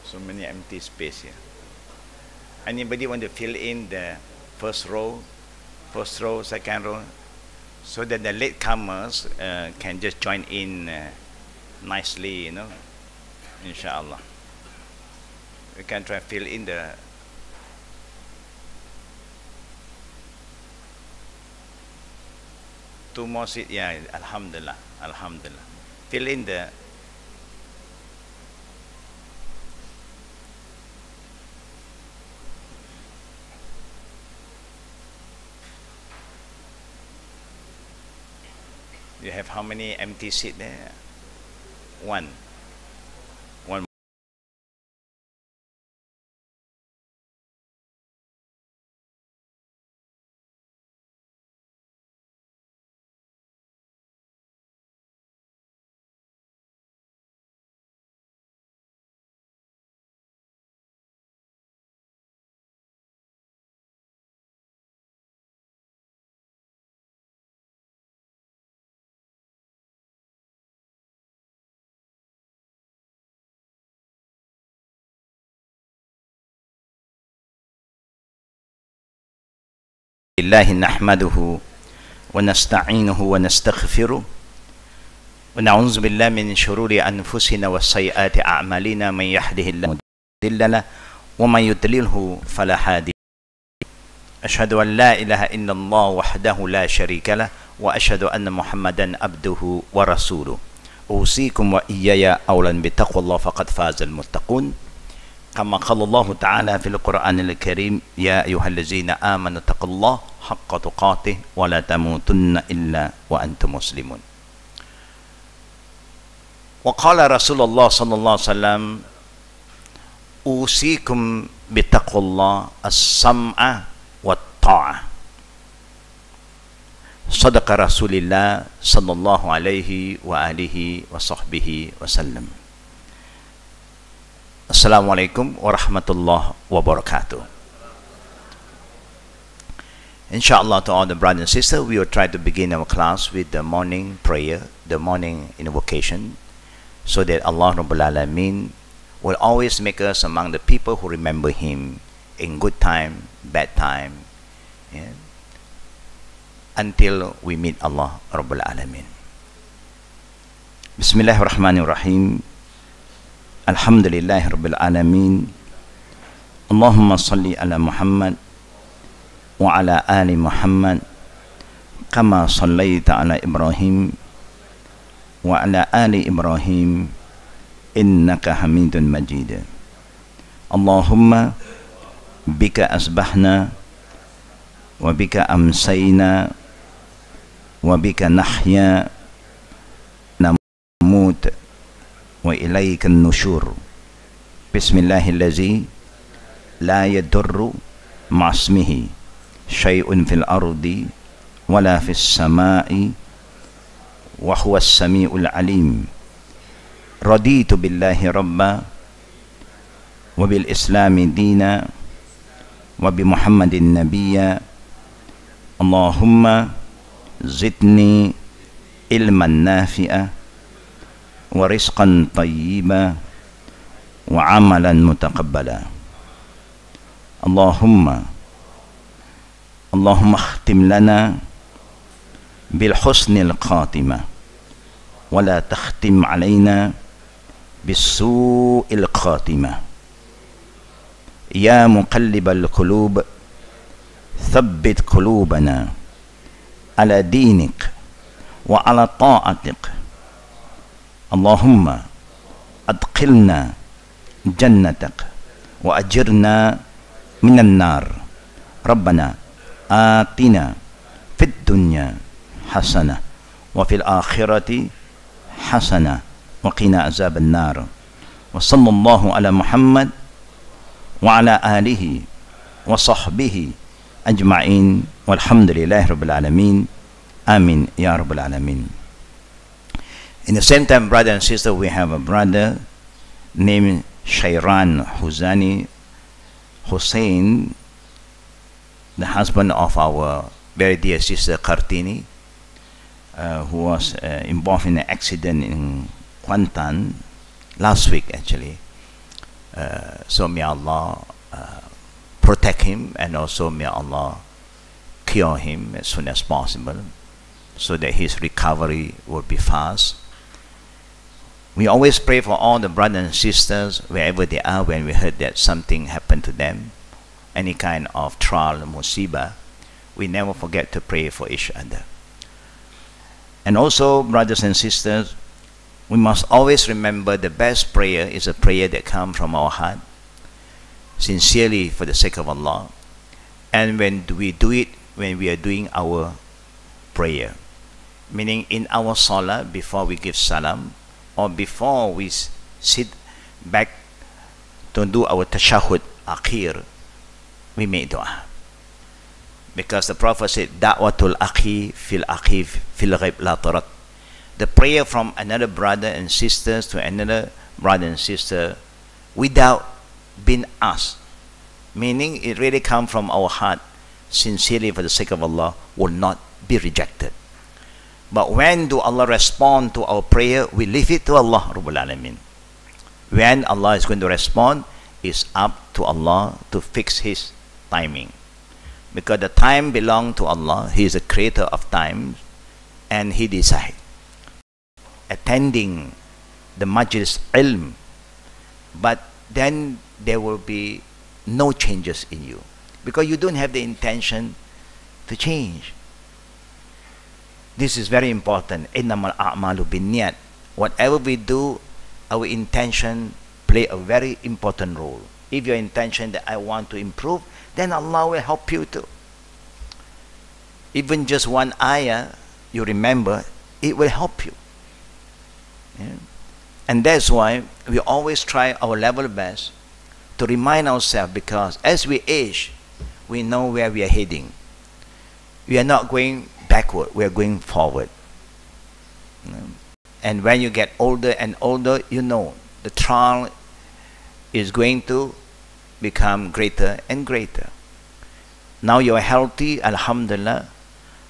So many empty space here. Anybody want to fill in the first row, second row, so that the latecomers can just join in nicely, you know, inshallah. We can try fill in the two more seats. Yeah, alhamdulillah, alhamdulillah. Fill in the you have how many empty seats there? One. الله نحمده ونستعينه ونستغفره ونعوذ بالله من شرور أنفسنا وسيئات أعمالنا من يهده الله مضل له ومن يضلله فلا هادي أشهد أن لا إله إلا الله وحده لا شريك له وأشهد أن محمدا عبده ورسوله أوصيكم وإياي أولا بتقوى الله فقد فاز المتقون كما قال الله تعالى في القرآن الكريم يا أيها الذين آمنوا اتقوا الله حق تقاته ولا تموتن إلا وأنتم مسلمون وقال رسول الله صلى الله عليه وسلم أوصيكم بتقوى الله السمع والطاعة صدق رسول الله صلى الله عليه وآله وصحبه وسلم. Assalamualaikum warahmatullahi wabarakatuh. Inshallah, to all the brothers and sisters, we will try to begin our class with the morning prayer, the morning invocation, so that Allah Rabbul Alameen will always make us among the people who remember Him in good time, bad time, yeah, until we meet Allah Rabbul Alameen. Bismillahirrahmanirrahim. Alhamdulillahi Rabbil Alamin. Allahumma salli ala Muhammad wa ala ali Muhammad kama sallaita ala Ibrahim wa ala ali Ibrahim innaka hamidun majid. Allahumma bika asbahna wa bika amsayna wa bika nahya namut wa ilaika nusyur. Bismillahirrahmanirrahim. La yadurru ma'asmihi syai'un fil ardi wala fis sama'i wa huwa as-sami'ul alim. Raditu billahi rabba wa bil islami dina wa bi muhammadin nabiyya. Allahumma zidni ilman nafi'a wa rizqan tayyiba wa amalan mutaqabbala. Allahumma akhtim lana bil husnil khatimah wa la takhtim alayna bis su'il khatimah. Ya muqallibal qulub thabbit qulubana ala dinik wa ala ta'atik. Allahumma adkhilna jannatak wa ajirna minan nar. Rabbana atina fid dunya hasanah wa fil akhirati hasanah wa qina azaban nar. Wa sallallahu ala Muhammad wa ala alihi wa sahbihi ajma'in walhamdulillahi rabbil alamin. Amin ya rabbal alamin. In the same time, brother and sister, we have a brother named Hussain, the husband of our very dear sister Kartini, who was involved in an accident in Kuantan last week actually. So may Allah protect him, and also may Allah cure him as soon as possible, so that his recovery will be fast. We always pray for all the brothers and sisters wherever they are when we heard that something happened to them, any kind of trial, musibah. We never forget to pray for each other. And also, brothers and sisters, we must always remember the best prayer is a prayer that comes from our heart, sincerely for the sake of Allah. And when we do it, when we are doing our prayer, meaning in our salah, before we give salam, or before we sit back to do our tashahud akhir, we make dua. Because the Prophet said, Da'watul akhi fil ghaib la tarat. The prayer from another brother and sisters to another brother and sister without being asked, meaning it really comes from our heart, sincerely for the sake of Allah, will not be rejected. But when do Allah respond to our prayer? We leave it to Allah Rabbul Alamin. When Allah is going to respond, it's up to Allah to fix His timing. Because the time belongs to Allah. He is the creator of time, and He decides. Attending the majlis ilm, but then there will be no changes in you, because you don't have the intention to change. This is very important. Innamal a'malu binniyat. Whatever we do, our intention play a very important role. If your intention that I want to improve, then Allah will help you too. Even just one ayah you remember, it will help you. Yeah? And that's why we always try our level best to remind ourselves, because as we age, we know where we are heading. We are not going backward, we are going forward. And when you get older and older, you know the trial is going to become greater and greater. Now you are healthy, alhamdulillah,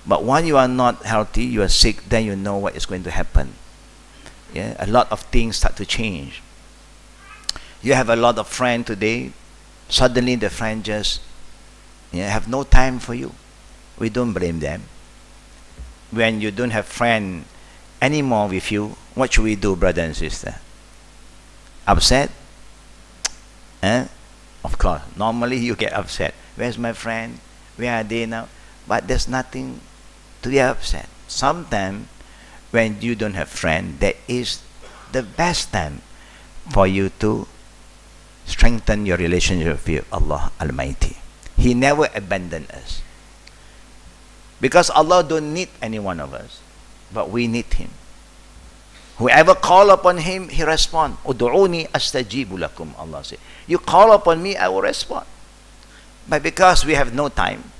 but when you are not healthy, you are sick, then you know what is going to happen. Yeah, a lot of things start to change. You have a lot of friends today, suddenly the friend just have no time for you. We don't blame them. When you don't have friend anymore with you, what should we do, brother and sister? Upset? Of course, normally you get upset. Where's my friend? Where are they now? But there's nothing to be upset. Sometimes when you don't have friend, that is the best time for you to strengthen your relationship with Allah Almighty. He never abandoned us. Because Allah don't need any one of us, but we need Him. Whoever call upon Him, He respond. Udu'uni astajibu lakum, Allah said. You call upon me, I will respond. But because we have no time,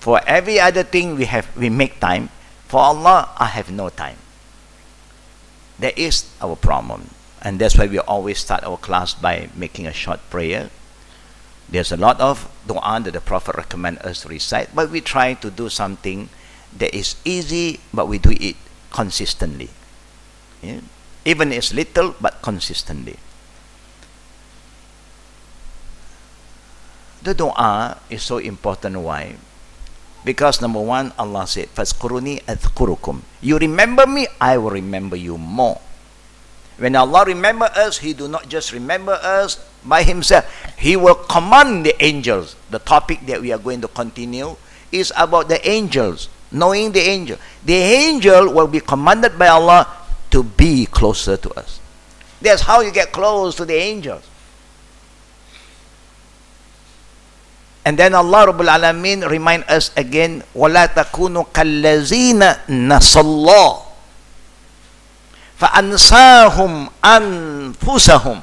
for every other thing we make time. For Allah, I have no time. That is our problem. And that's why we always start our class by making a short prayer. There's a lot of dua that the Prophet recommends us to recite, but we try to do something that is easy, but we do it consistently. Yeah? Even it's little, but consistently. The dua is so important. Why? Because number one, Allah said, "Fazkuruni adhkurukum." You remember me, I will remember you more. When Allah remember us, He do not just remember us by Himself. He will command the angels. The topic that we are going to continue is about the angels, knowing the angel. The angel will be commanded by Allah to be closer to us. That's how you get close to the angels. And then Allah Rabbul Alamin remind us again, وَلَا تَكُونُوا كَالَّذِينَ نَسَوا اللَّهَ فَأَنْسَاهُمْ أَنفُسَهُمْ.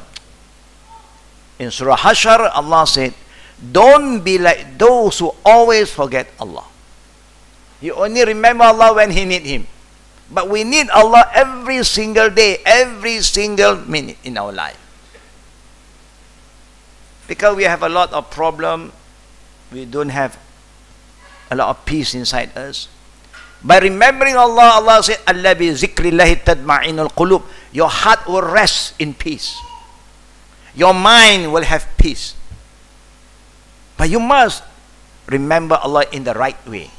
In Surah Hashar, Allah said, don't be like those who always forget Allah. You only remember Allah when He need Him. But we need Allah every single day, every single minute in our life. Because we have a lot of problem, we don't have a lot of peace inside us. By remembering Allah, Allah said, "Allah bi zikrillahi tadma'inul qulub." Your heart will rest in peace. Your mind will have peace. But you must remember Allah in the right way.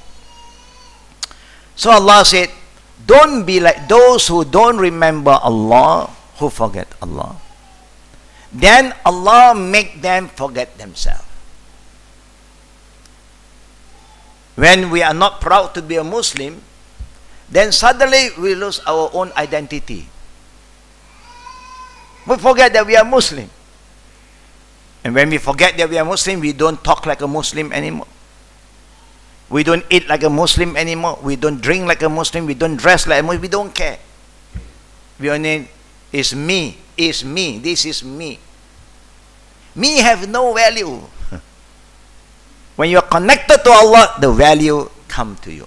So Allah said, don't be like those who don't remember Allah, who forget Allah. Then Allah make them forget themselves. When we are not proud to be a Muslim, then suddenly we lose our own identity. We forget that we are Muslim. And when we forget that we are Muslim, we don't talk like a Muslim anymore. We don't eat like a Muslim anymore. We don't drink like a Muslim. We don't dress like a Muslim. We don't care. We only, it's me, this is me. Me have no value. When you are connected to Allah, the value come to you.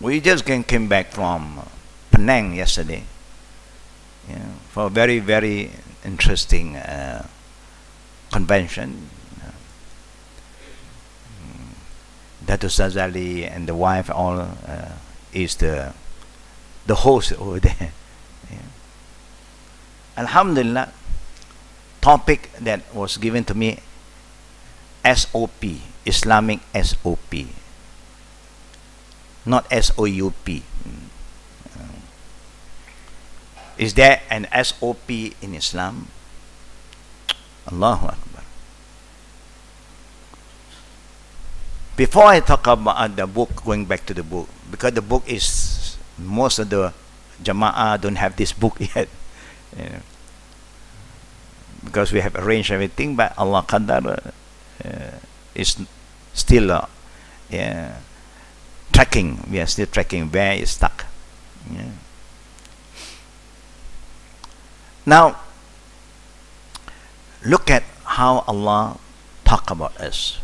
We just came back from Penang yesterday, for a very, very interesting convention. Dato Sazali and the wife all is the host over there. Alhamdulillah, topic that was given to me, SOP, Islamic SOP, not SOUP. Is there an SOP in Islam? Allahu Akbar. Before I talk about the book, going back to the book, because the book is, most of the Jama'ah don't have this book yet. Because we have arranged everything, but Allah Qadar is still tracking. We are still tracking where it's stuck. Now, look at how Allah talk about us.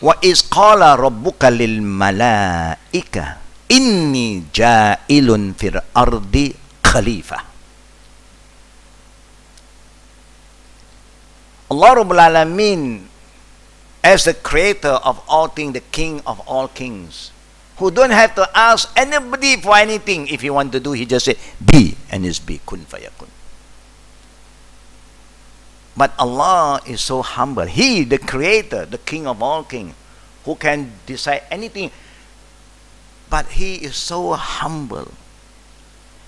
وَإِذْ قَالَ رَبُّكَ لِلْمَلَائِكَةِ إِنِّي جَائِلٌ فِي الْأَرْضِ خَلِيفَةً. Allah Rabbul Alameen, as the creator of all things, the king of all kings, who don't have to ask anybody for anything. If he want to do, he just say, be, and it's be, kun fayakun. But Allah is so humble. He, the creator, the king of all kings, who can decide anything. But he is so humble.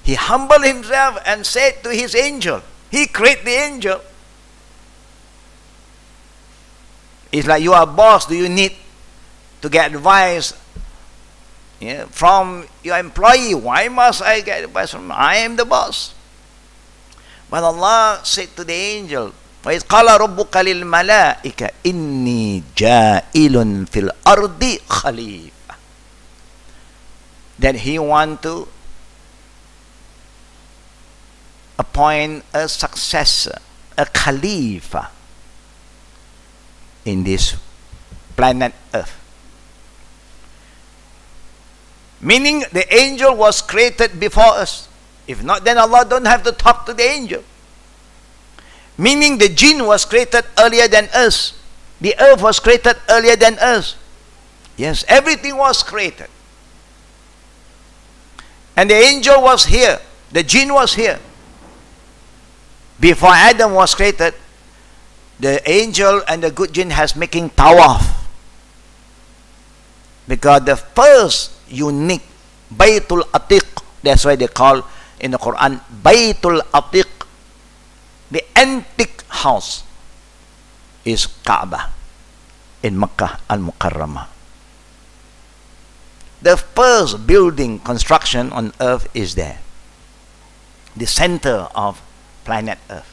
He humbled himself and said to his angel, he created the angel. It's like you are a boss. Do you need to get advice from your employee? Why must I get advice from? I am the boss. But Allah said to the angel, وَإِذْ قَالَ رَبُّكَ لِلْمَلَائِكَةِ إِنِّي جَائِلٌ فِي الْأَرْضِ خَلِيفَةً. That he want to appoint a successor, a Khalifa in this planet Earth. Meaning the angel was created before us. If not, then Allah don't have to talk to the angel. Meaning the jinn was created earlier than us. The earth was created earlier than us. Yes, everything was created. And the angel was here. The jinn was here. Before Adam was created, the angel and the good jinn has making tawaf. Because the first unique Baytul Atiq, that's why they call in the Quran Baytul Atiq, the antique house, is Kaaba in Makkah al-Mukarramah. The first building construction on earth is there. The center of planet Earth.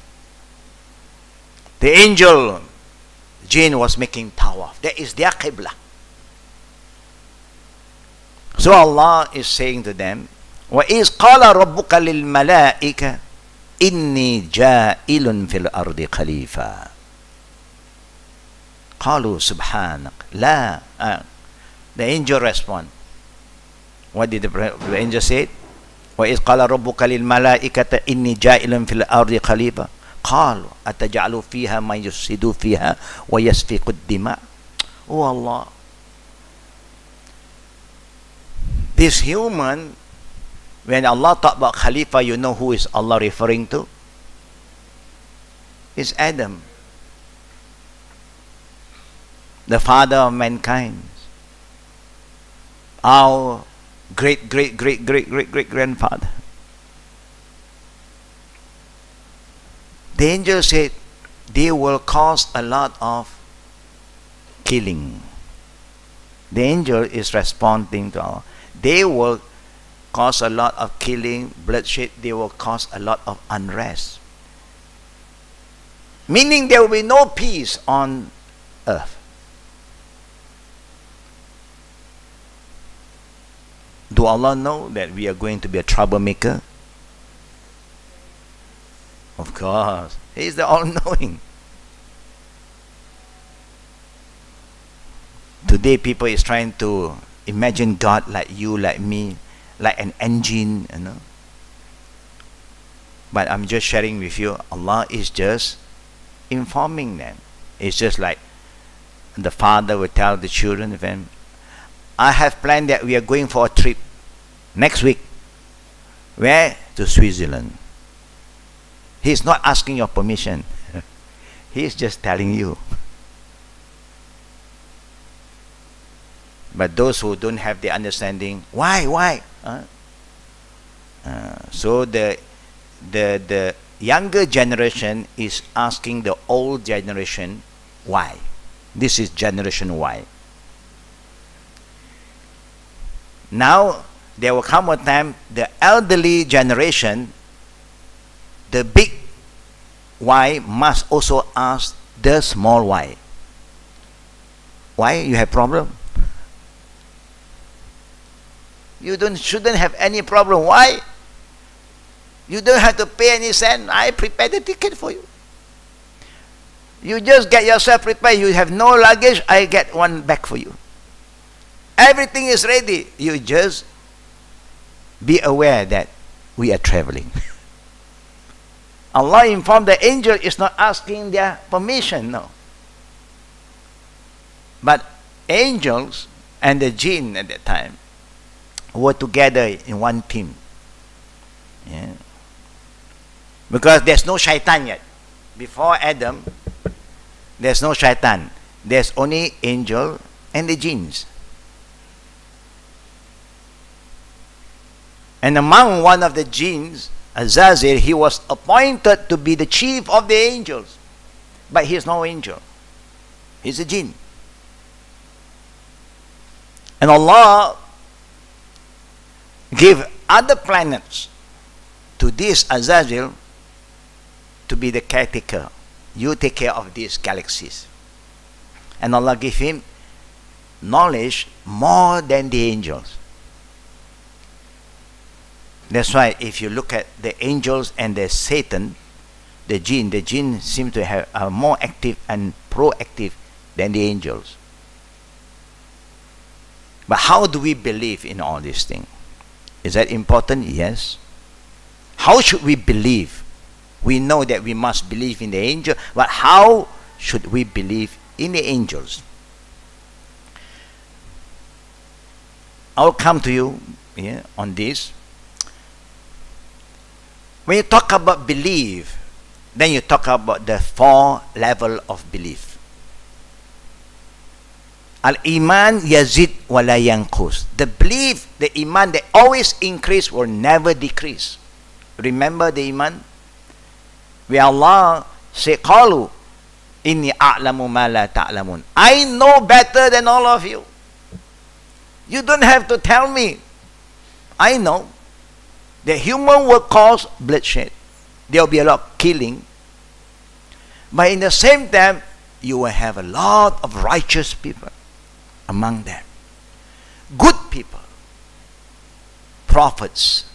The angel, jinn, was making tawaf. That is their qibla. So Allah is saying to them, وَإِذْ قَالَ رَبُّكَ لِلْمَلَائِكَةِ إِنِّي جَائِلٌ فِي الْأَرْضِ خَلِيفَةً. قَالُوا سُبْحَانَكَ لَا. The angel respond. What did the angel say? وَإِذْ قَالَ رَبُّكَ لِلْمَلَائِكَةِ إِنِّي جَائِلٌ فِي الْأَرْضِ خَلِيفَةً قَالُوا أَتَجْعَلُ فِيهَا مَنْ يُفْسِدُ فِيهَا وَيَسْفِكُ الدِّمَاءَ. Oh Allah, this human When Allah talk about Khalifa, you know who is Allah referring to? It's Adam, the father of mankind. Our great grandfather. The angel said they will cause a lot of killing. The angel is responding to our. They will cause a lot of killing, bloodshed. They will cause a lot of unrest. Meaning there will be no peace on earth. Do Allah know that we are going to be a troublemaker? Of course. He is the all-knowing. Today people is trying to imagine God like you, like me, like an engine, you know. But I'm just sharing with you, Allah is just informing them. It's just like the father will tell the children of him, I have planned that we are going for a trip next week. Where? To Switzerland. He's not asking your permission. He's just telling you. But those who don't have the understanding, why? So the younger generation is asking the old generation, why? This is generation Y. Now, there will come a time, the elderly generation, the big Y must also ask the small Y. Why? You have problem? You shouldn't have any problem. Why? You don't have to pay any cent. I prepared the ticket for you. You just get yourself prepared. You have no luggage. I get one bag for you. Everything is ready. You just be aware that we are traveling. Allah informed the angel is not asking their permission, no. But angels and the jinn at that time were together in one team. Yeah. Because there's no shaitan yet. Before Adam, there's no shaitan. There's only angel and the jinns. And among one of the jinns, Azazel, he was appointed to be the chief of the angels. But he is no angel. He's a jinn. And Allah gave other planets to this Azazel to be the caretaker. You take care of these galaxies. And Allah gave him knowledge more than the angels. That's why if you look at the angels and the Satan, the jinn seem to have are more active and proactive than the angels. But how do we believe in all these things? Is that important? Yes. How should we believe? We know that we must believe in the angel, but how should we believe in the angels? I'll come to you on this. When you talk about belief, then you talk about the 4 levels of belief. Al-Iman yazid wa la yanqus. The belief, the Iman, they always increase or never decrease. Remember the Iman? Where Allah say, Qalu inni a'lamu ma la ta'lamun. I know better than all of you. You don't have to tell me. I know. The human will cause bloodshed. There will be a lot of killing. But in the same time, you will have a lot of righteous people among them. Good people. Prophets.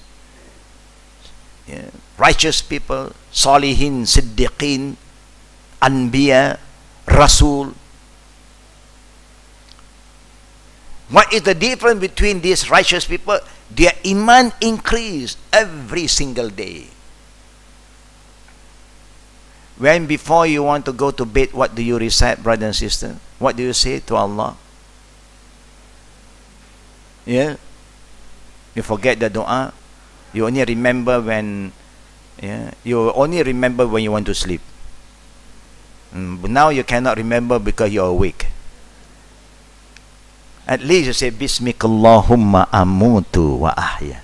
Righteous people. Salihin, Siddiqeen, Anbiya, Rasul. What is the difference between these righteous people? Their Iman increase every single day. When before you want to go to bed, what do you recite, brother and sister? What do you say to Allah? Yeah? You forget the dua. You only remember when, you only remember when you want to sleep. But now you cannot remember because you're awake. At least you say, Bismikallahumma amutu wa ahya.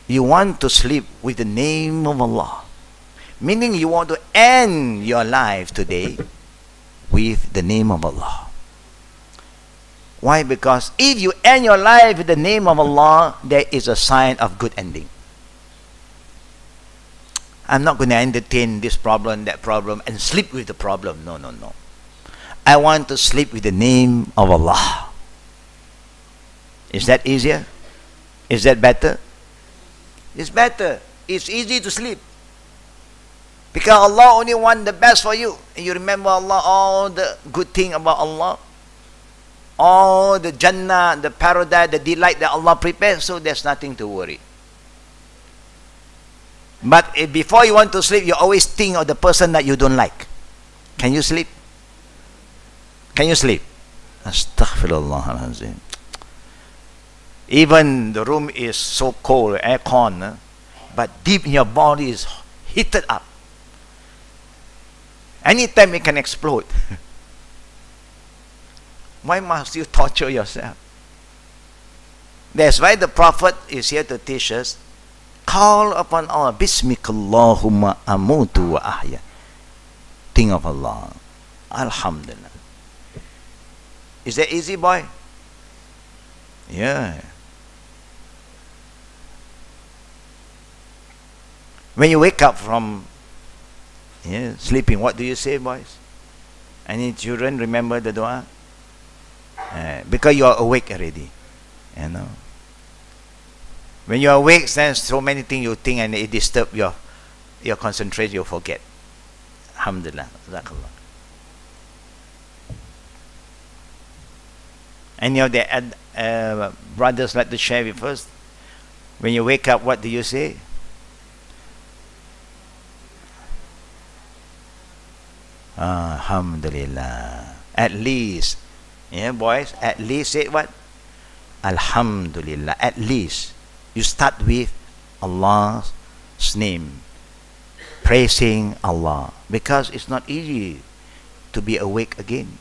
You want to sleep with the name of Allah. Meaning you want to end your life today with the name of Allah. Why? Because if you end your life with the name of Allah, there is a sign of good ending. I'm not going to entertain this problem, that problem, and sleep with the problem. No, no, no. I want to sleep with the name of Allah. Is that easier? Is that better? It's better. It's easy to sleep. Because Allah only wants the best for you. And you remember Allah, all the good thing about Allah. All the Jannah, the paradise, the delight that Allah prepared. So there's nothing to worry. But before you want to sleep, you always think of the person that you don't like. Can you sleep? Can you sleep? Astaghfirullahalazim. Even the room is so cold, aircon, but deep in your body is heated up. Anytime it can explode. Why must you torture yourself? That's why the Prophet is here to teach us, call upon Allah. Bismikallahumma amutu wa ahya. Think of Allah. Alhamdulillah. Is that easy, boy? Yeah. When you wake up from sleeping, what do you say, boys? Any children remember the dua? Because you are awake already. You know. When you are awake, there's so many things you think and it disturbs your concentration, you forget. Alhamdulillah. Jazakallah. Any of the brothers like to share with us? When you wake up, what do you say? Alhamdulillah. At least, boys, at least say what? Alhamdulillah. At least you start with Allah's name, praising Allah, because it's not easy to be awake again.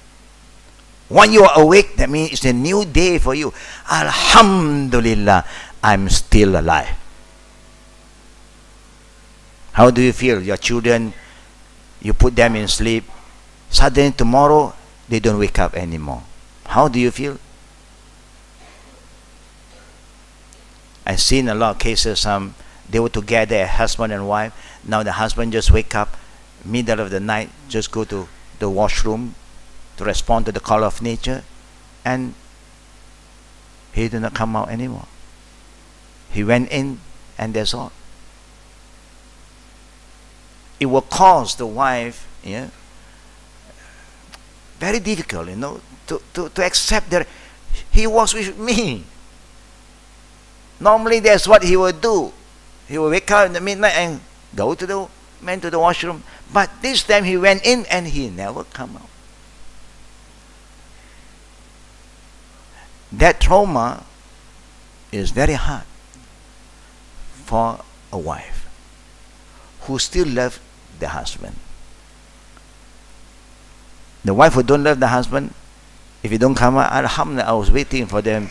When you are awake, that means it's a new day for you. Alhamdulillah, I'm still alive. How do you feel? Your children, you put them in sleep, suddenly tomorrow they don't wake up anymore. How do you feel? I've seen a lot of cases. They were together, a husband and wife. Now the husband just wake up middle of the night, just go to the washroom to respond to the call of nature, and he did not come out anymore. He went in, and that's all. It will cause the wife, very difficult, to accept that he was with me. Normally, that's what he would do. He would wake up in the midnight and go to the washroom. But this time he went in and he never come out. That trauma is very hard for a wife who still loves the husband. The wife who don't love the husband, if he don't come out, alhamdulillah, I was waiting for them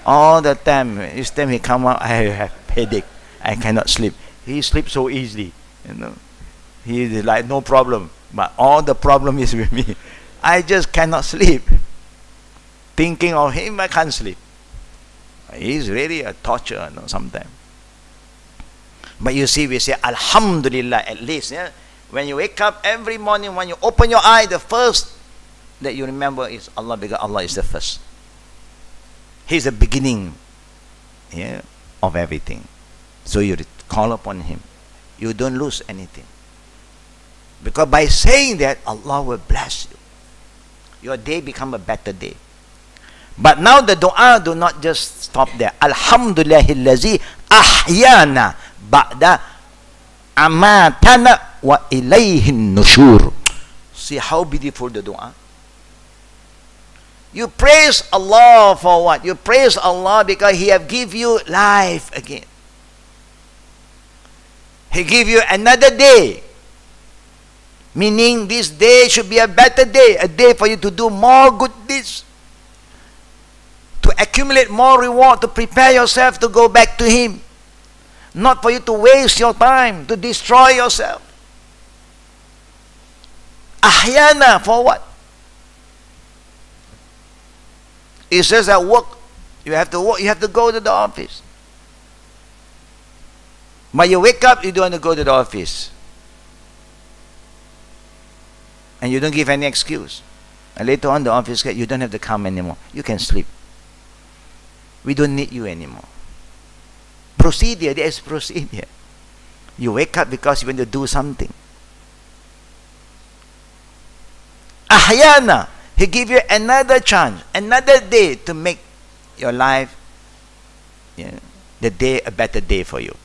all the time. Each time he come out, I have headache. I cannot sleep. He sleeps so easily, He is like no problem. But all the problem is with me. I just cannot sleep. Thinking of him, I can't sleep. He's really a torture, sometimes. But you see, we say alhamdulillah at least. When you wake up every morning, when you open your eye, the first that you remember is Allah, because Allah is the first. He's the beginning of everything. So you call upon Him. You don't lose anything. Because by saying that, Allah will bless you. Your day become a better day. But now the dua do not just stop there. Alhamdulillahillazi ahyana ba'da amatana wa ilayhin nushur. See how beautiful the dua. You praise Allah for what? You praise Allah because He have give you life again. He give you another day. Meaning this day should be a better day. A day for you to do more good deeds. To accumulate more reward. To prepare yourself to go back to Him. Not for you to waste your time. To destroy yourself. Ahyana, for what? It says at work, you have to work, you have to go to the office. But you wake up, you don't want to go to the office. And you don't give any excuse. And later on, the office gets, you don't have to come anymore. You can sleep. We don't need you anymore. Procedure, there is procedure. You wake up because you want to do something. Ahyana. He give you another chance, another day to make your life, the day, a better day for you.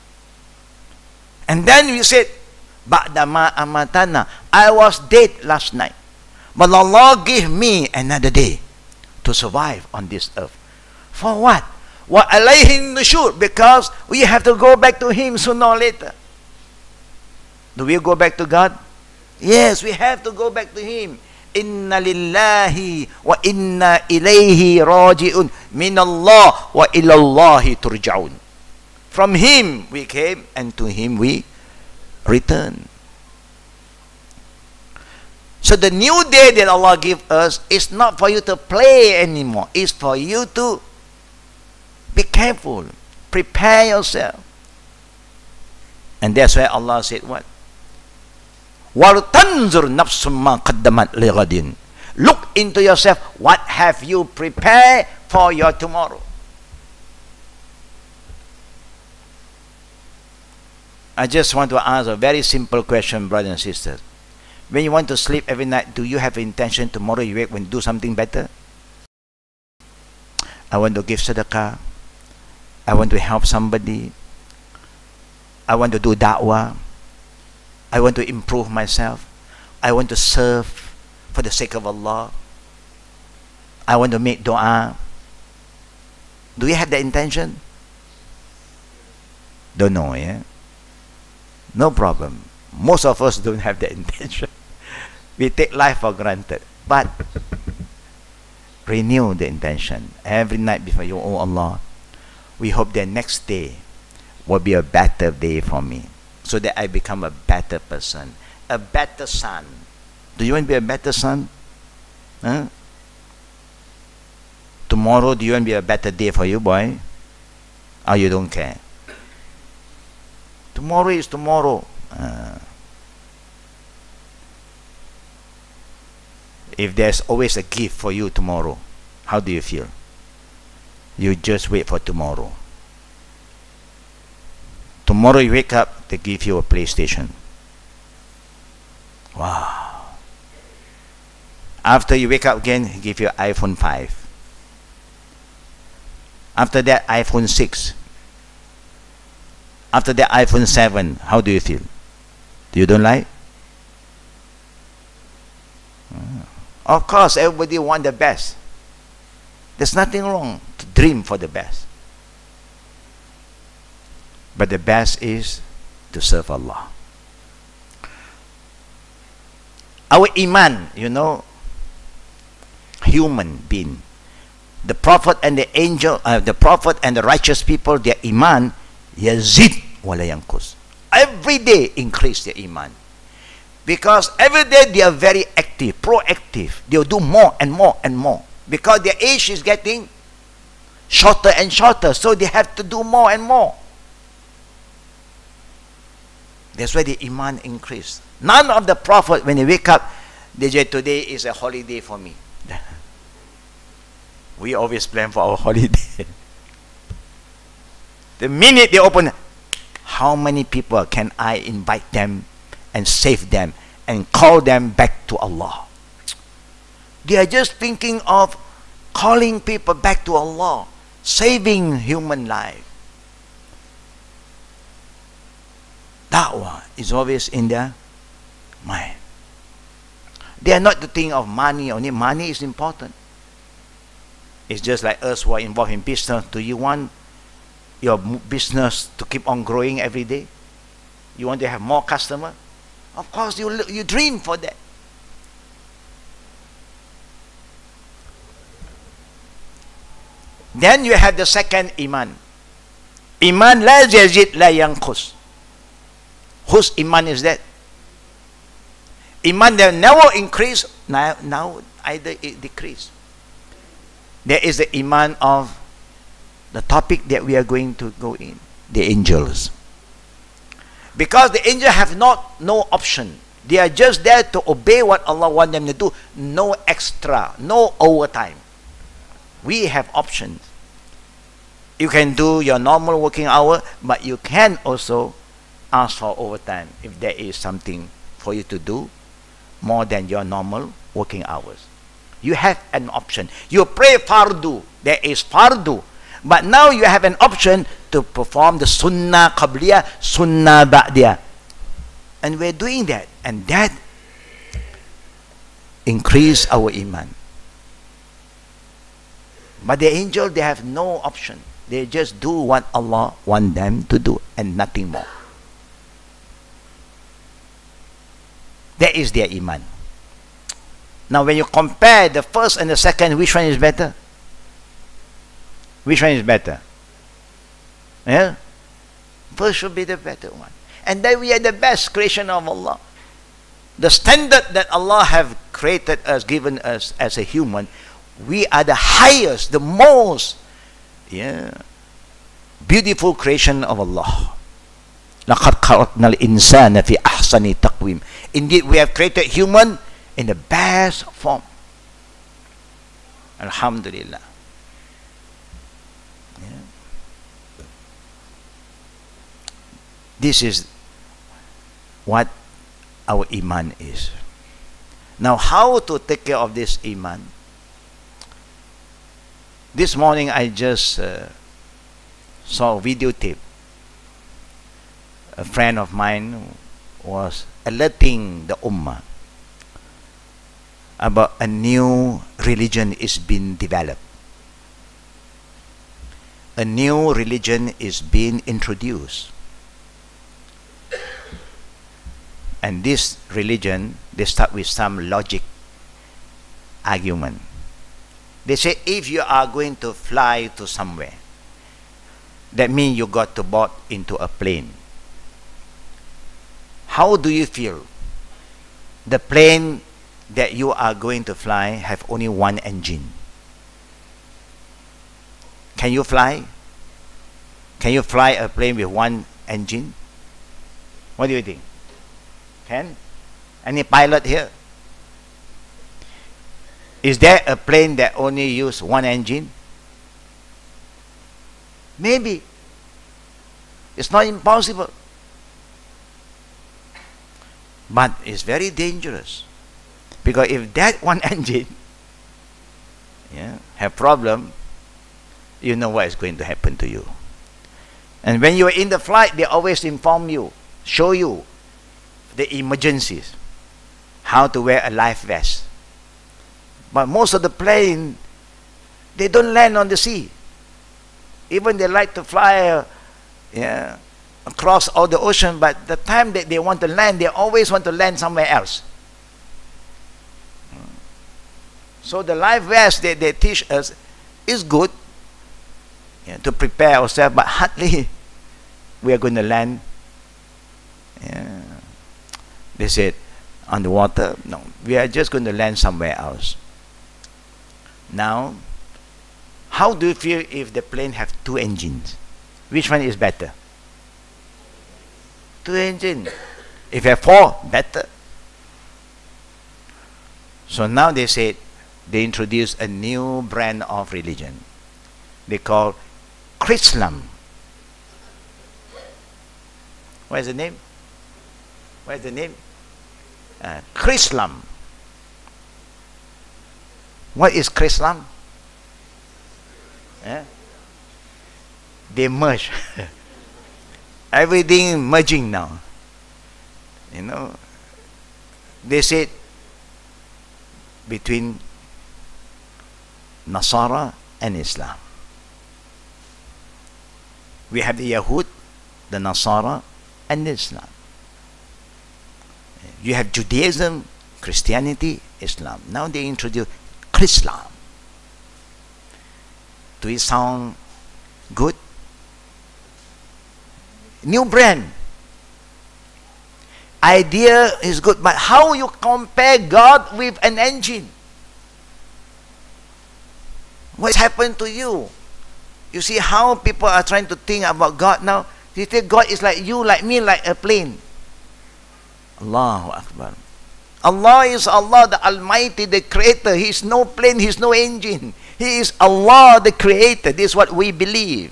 And then you said, Ba'dama amatana, I was dead last night, but Allah gave me another day to survive on this earth. For what? Wa alayhi nushur, because we have to go back to Him sooner or later. Do we go back to God? Yes, we have to go back to Him. Inna lillahi wa inna ilayhi raji'un. Min Allah wa ilallahi turja'un. From Him we came and to Him we return. So the new day that Allah gives us is not for you to play anymore. It's for you to be careful. Prepare yourself. And that's why Allah said what? وَلْتَنْظُرْ نَفْسٌ مَا قَدَّمَتْ لِغَدٍ. Look into yourself. What have you prepared for your tomorrow? I just want to ask a very simple question, brothers and sisters. When you want to sleep every night, do you have intention tomorrow you wake when you do something better? I want to give sadaqah. I want to help somebody. I want to do da'wah. I want to improve myself. I want to serve for the sake of Allah. I want to make dua. Do you have the intention? Don't know, yeah? No problem. Most of us don't have the intention. We take life for granted. But renew the intention every night before you, oh Allah. We hope the next day will be a better day for me, so that I become a better person, a better son. Do you want to be a better son? Huh? Tomorrow, do you want to be a better day for you, boy? Or you don't care? Tomorrow is tomorrow. If there's always a gift for you tomorrow, how do you feel? You just wait for tomorrow. Tomorrow you wake up, they give you a PlayStation. Wow. After you wake up again, he give you iPhone 5. After that, iPhone 6. After that, iPhone 7. How do you feel? You don't like? Of course, everybody want the best. There's nothing wrong to dream for the best. But the best is to serve Allah. Our iman, you know, human being, the prophet and the angel, the prophet and the righteous people, their iman, yazid wala yankus. Every day increase their iman. Because every day they are very active, proactive. They'll do more and more and more. Because their age is getting shorter and shorter, so they have to do more and more. That's why the iman increased. None of the prophet, when they wake up, they say, today is a holiday for me. We always plan for our holiday. The minute they open, how many people can I invite them and save them and call them back to Allah? They are just thinking of calling people back to Allah, saving human life. Da'wah is always in their mind. They are not to think of money only. Money is important. It's just like us who are involved in business. Do you want your business to keep on growing every day? You want to have more customers? Of course, you dream for that. Then you have the second iman. Iman la yazid la yanqus. Whose iman is that? Iman that never increase, now either it decrease. There is the iman of the topic that we are going to go in, the angels. Because the angels have no option. They are just there to obey what Allah wants them to do. No extra, no overtime. We have options. You can do your normal working hour, but you can also ask for overtime if there is something for you to do more than your normal working hours. You have an option. You pray fardu, there is fardu. But now you have an option to perform the sunnah qabliyah, sunnah ba'diyah. And we're doing that. And that increase our iman. But the angel, they have no option. They just do what Allah wants them to do and nothing more. That is their iman. Now when you compare the first and the second, which one is better? Which one is better? Yeah? First should be the better one. And then we are the best creation of Allah. The standard that Allah have created us, given us as a human, we are the highest, the most beautiful creation of Allah. لَقَدْ خَلَقْنَا الْإِنسَانَ فِي أَحْسَنِ تَقْوِيمٍ. Indeed, we have created human in the best form. Alhamdulillah. This is what our iman is. Now, how to take care of this iman? This morning, I just saw a videotape. A friend of mine was alerting the ummah about a new religion is being developed. A new religion is being introduced. And this religion, they start with some logic argument. They say, if you are going to fly to somewhere, that means you got to board into a plane. How do you feel? The plane that you are going to fly have only one engine. Can you fly? Can you fly a plane with one engine? What do you think? Can? Any pilot here? Is there a plane that only uses one engine? Maybe. It's not impossible. But it's very dangerous. Because if that one engine have problem, you know what is going to happen to you. And when you are in the flight, they always inform you, show you the emergencies, how to wear a life vest. But most of the plane, they don't land on the sea. Even they like to fly across all the ocean, but the time that they want to land, they always want to land somewhere else. So the life vest that they teach us is good to prepare ourselves, but hardly we are going to land. They said on the water. No, we are just going to land somewhere else. Now, how do you feel if the plane have two engines? Which one is better? Two engines. If you have four, better. So now they said they introduced a new brand of religion. They call Chrislam. What is the name? What is the name? Chrislam. What is Chrislam? They merge. Everything merging now. You know, they said between Nasara and Islam. We have the Yahud, the Nasara, and Islam. You have Judaism, Christianity, Islam. Now they introduce Chrislam. Do it sound good? New brand. Idea is good, but how you compare God with an engine? What's happened to you? You see how people are trying to think about God now? They think God is like you, like me, like a plane. Allahu Akbar. Allah is Allah, the Almighty, the Creator. He is no plane, He is no engine. He is Allah, the Creator. This is what we believe.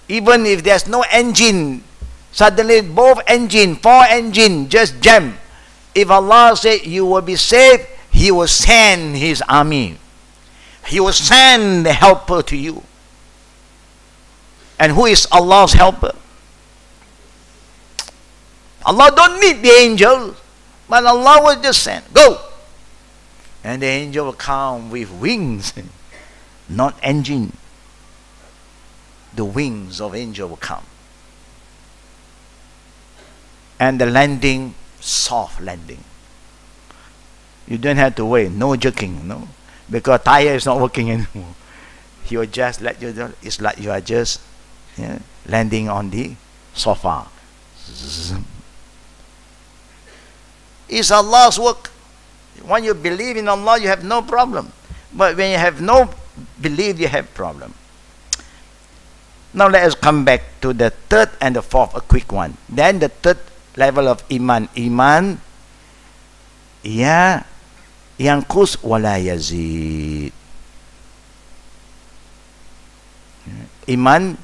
Even if there's no engine, suddenly both engine, 4 engine, just jam. If Allah said you will be saved, He will send His army. He will send the helper to you. And who is Allah's helper? Allah don't need the angel, but Allah will just send, go. And the angel will come with wings, not engine. The wings of angel will come. And the landing, soft landing. You don't have to wait, no jerking, no. Because tire is not working anymore. He will just let you down. It's like you are just landing on the sofa. It's Allah's work. When you believe in Allah, you have no problem. But when you have no belief, you have problem. Now let us come back to the third and the fourth, a quick one. Then the third level of iman. Iman, ya yanqus wala yazid. Iman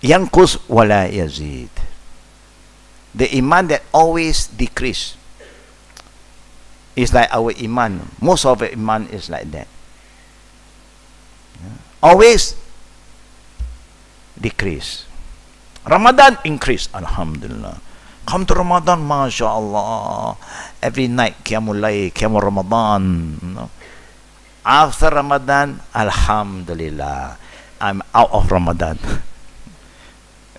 yanqus wala yazid. The iman that always decrease. It's like our iman. Most of the iman is like that. Always decrease. Ramadan increase. Alhamdulillah. Come to Ramadan, mashallah. Every night, Qiyamul Layl, Qiyamul Ramadan. No? After Ramadan, Alhamdulillah, I'm out of Ramadan.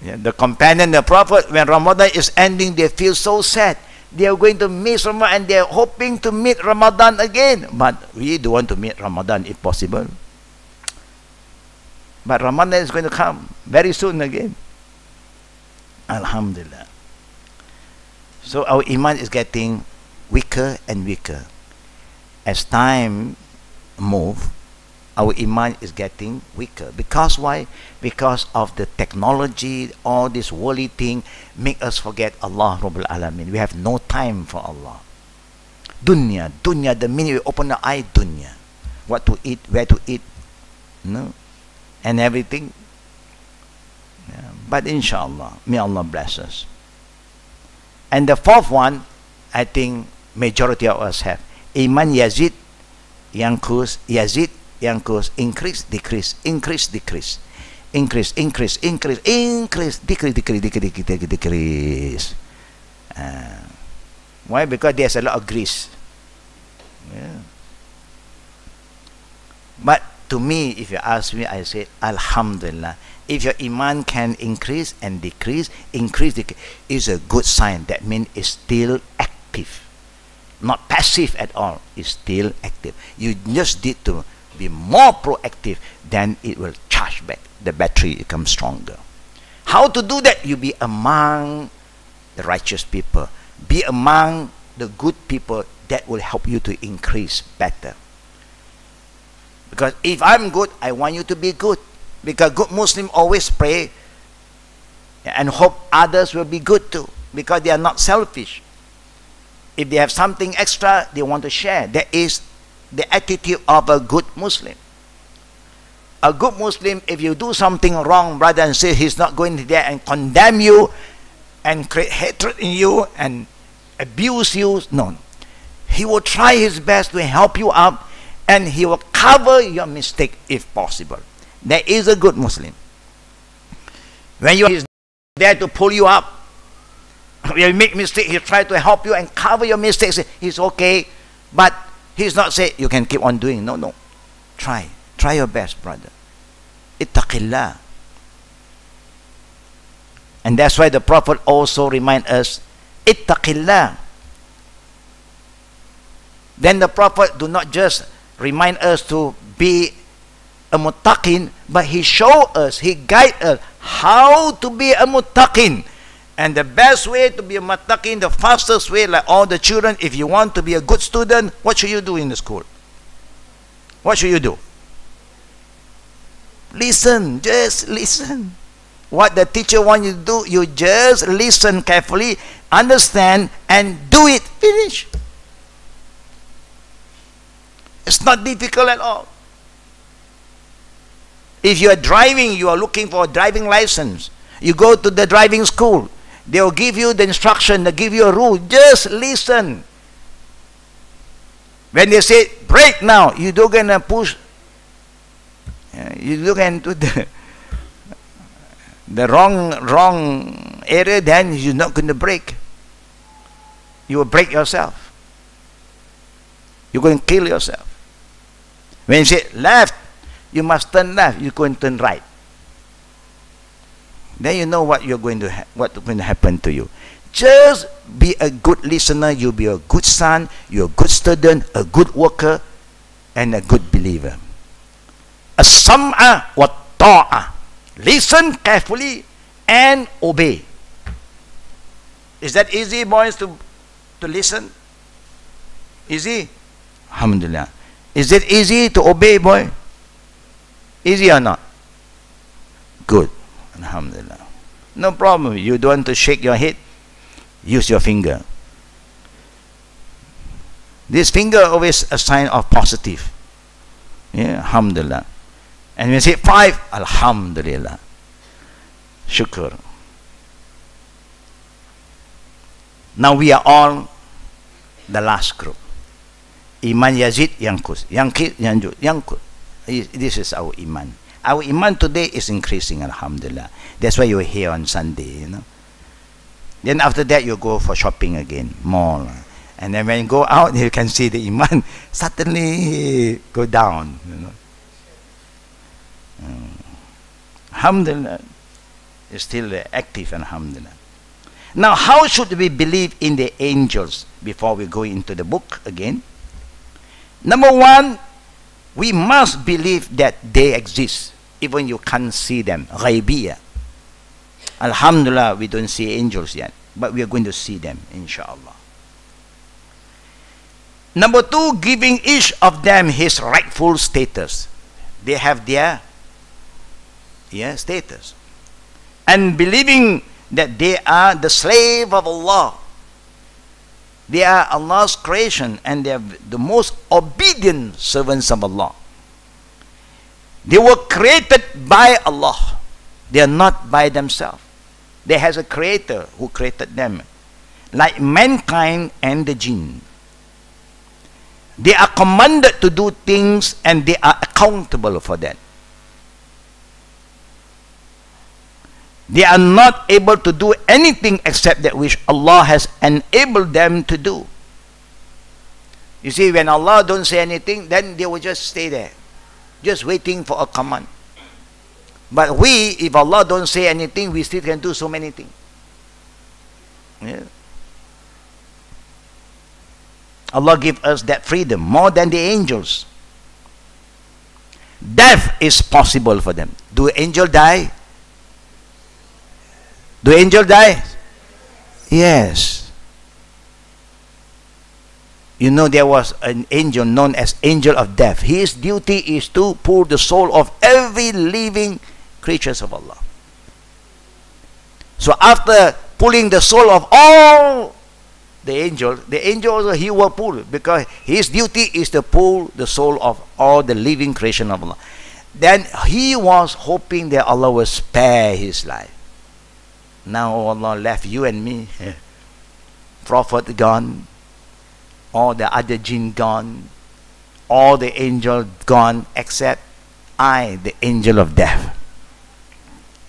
The companion, the Prophet, when Ramadan is ending, they feel so sad. They are going to miss Ramadan and they are hoping to meet Ramadan again. But we don't want to meet Ramadan if possible. But Ramadan is going to come very soon again. Alhamdulillah. So our iman is getting weaker and weaker. As time moves, our iman is getting weaker. Because why? Because of the technology, all this worldly thing make us forget Allah Rabbul Alamin. We have no time for Allah. Dunya, dunya, the minute we open the eye, dunya. What to eat, where to eat, no? And everything. Yeah. But inshallah, may Allah bless us. And the fourth one, I think majority of us have. Iman yazid, yanqus, yazid, yanqus, increase, decrease, increase, decrease, increase, increase, increase, increase, decrease, decrease, decrease, decrease. Why? Because there's a lot of grease. Yeah. But to me, if you ask me, I say, Alhamdulillah. If your iman can increase and decrease, increase, decrease, is a good sign. That means it's still active. Not passive at all. It's still active. You just need to be more proactive, then it will charge back. The battery becomes stronger. How to do that? You be among the righteous people. Be among the good people. That will help you to increase better. Because if I'm good, I want you to be good. Because good Muslims always pray and hope others will be good too. Because they are not selfish. If they have something extra, they want to share. That is the attitude of a good Muslim. A good Muslim, if you do something wrong, brother and sister, he's not going there and condemn you and create hatred in you and abuse you. No. He will try his best to help you up and he will cover your mistake if possible. That is a good Muslim. When you is there to pull you up, when you make mistake, he try to help you and cover your mistakes. He's okay, but He's not saying you can keep on doing. No, no. Try. Try your best, brother. Ittaqillah. And that's why the Prophet also reminds us, Ittaqillah. Then the Prophet do not just remind us to be a muttaqin, but he show us, he guide us how to be a muttaqin. And the best way to be a muttaqin, the fastest way, like all the children, if you want to be a good student, what should you do in the school? What should you do? Listen, just listen. What the teacher wants you to do, you just listen carefully, understand, and do it. Finish. It's not difficult at all. If you are driving, you are looking for a driving license. You go to the driving school. They will give you the instruction, they give you a rule. Just listen. When they say, brake now, you don't gonna push. You look into the wrong area, then you're not going to brake. You will break yourself. You're going to kill yourself. When you say left, you must turn left. You're going to turn right. Then you know what you're going to what's going to happen to you. Just be a good listener. You'll be a good son. You're a good student, a good worker, and a good believer. As-sam'a wa ta'a. Listen carefully and obey. Is that easy, boys, to listen? Easy? Alhamdulillah. Is it easy to obey, boy? Easy or not? Good. Alhamdulillah. No problem. You don't want to shake your head? Use your finger. This finger always a sign of positive. Yeah, alhamdulillah. And when you say 5, alhamdulillah. Shukr. Now we are all the last group. Iman yazid yankus. Yankit yanjut. Yankut. This is our iman. Our iman today is increasing, alhamdulillah. That's why you're here on Sunday, you know. Then after that you go for shopping again, mall. And then when you go out, you can see the iman suddenly go down, you know. Alhamdulillah, it's still active, alhamdulillah. Now, how should we believe in the angels before we go into the book again? Number one, we must believe that they exist, even you can't see them. Ghaibiyah. Alhamdulillah, we don't see angels yet, but we are going to see them, inshallah. Number two, giving each of them his rightful status. They have their status. And believing that they are the slave of Allah. They are Allah's creation and they are the most obedient servants of Allah. They were created by Allah. They are not by themselves. There has a creator who created them. Like mankind and the jinn. They are commanded to do things and they are accountable for that. They are not able to do anything except that which Allah has enabled them to do. You see, when Allah don't say anything, then they will just stay there, just waiting for a command. But we, if Allah don't say anything, we still can do so many things. Yeah. Allah give us that freedom more than the angels. Death is possible for them. Do angels die? Do angels die? Yes. You know, there was an angel known as angel of death. His duty is to pull the soul of every living creatures of Allah. So after pulling the soul of all the angel also he will pull, because his duty is to pull the soul of all the living creation of Allah. Then he was hoping that Allah will spare his life. Now Allah left you and me. Prophet gone, all the other jinn gone, all the angels gone, except I, the angel of death.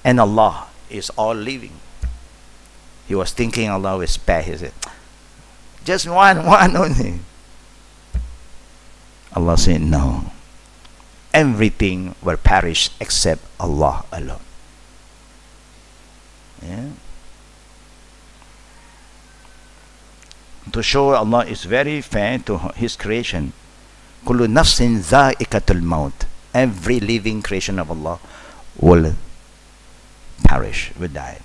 And Allah is all living. He was thinking Allah will spare. He said, just one only. Allah said, no. Everything will perish except Allah alone. Yeah. To show Allah is very fair to His creation. Kullu nafsin za'iqatul maut. Every living creation of Allah will perish, will die.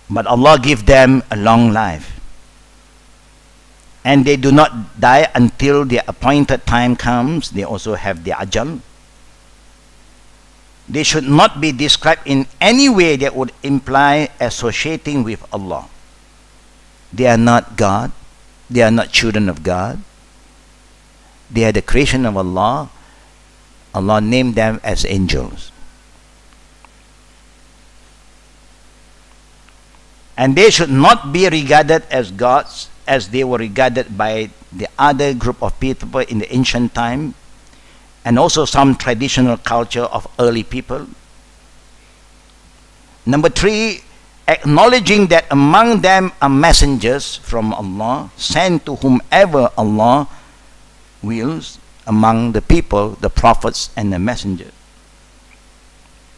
But Allah give them a long life. And they do not die until the appointed time comes. They also have the ajal. They should not be described in any way that would imply associating with Allah. They are not God. They are not children of God. They are the creation of Allah. Allah named them as angels. And they should not be regarded as gods as they were regarded by the other group of people in the ancient time, and also some traditional culture of early people. Number 3, acknowledging that among them are messengers from Allah, sent to whomever Allah wills among the people, the prophets and the messengers.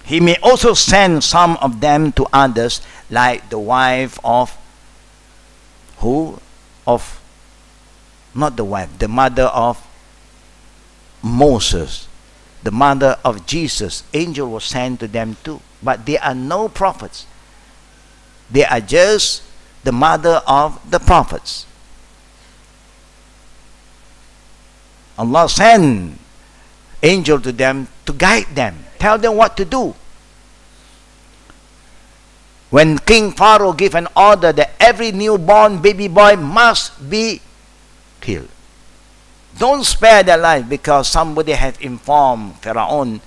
He may also send some of them to others, like the wife of who? Of, not the wife, the mother of Moses, the mother of Jesus. Angel was sent to them too, but they are no prophets. They are just the mother of the prophets. Allah sent angel to them to guide them, tell them what to do. When King Pharaoh gave an order that every newborn baby boy must be killed, don't spare their life, because somebody had informed Pharaoh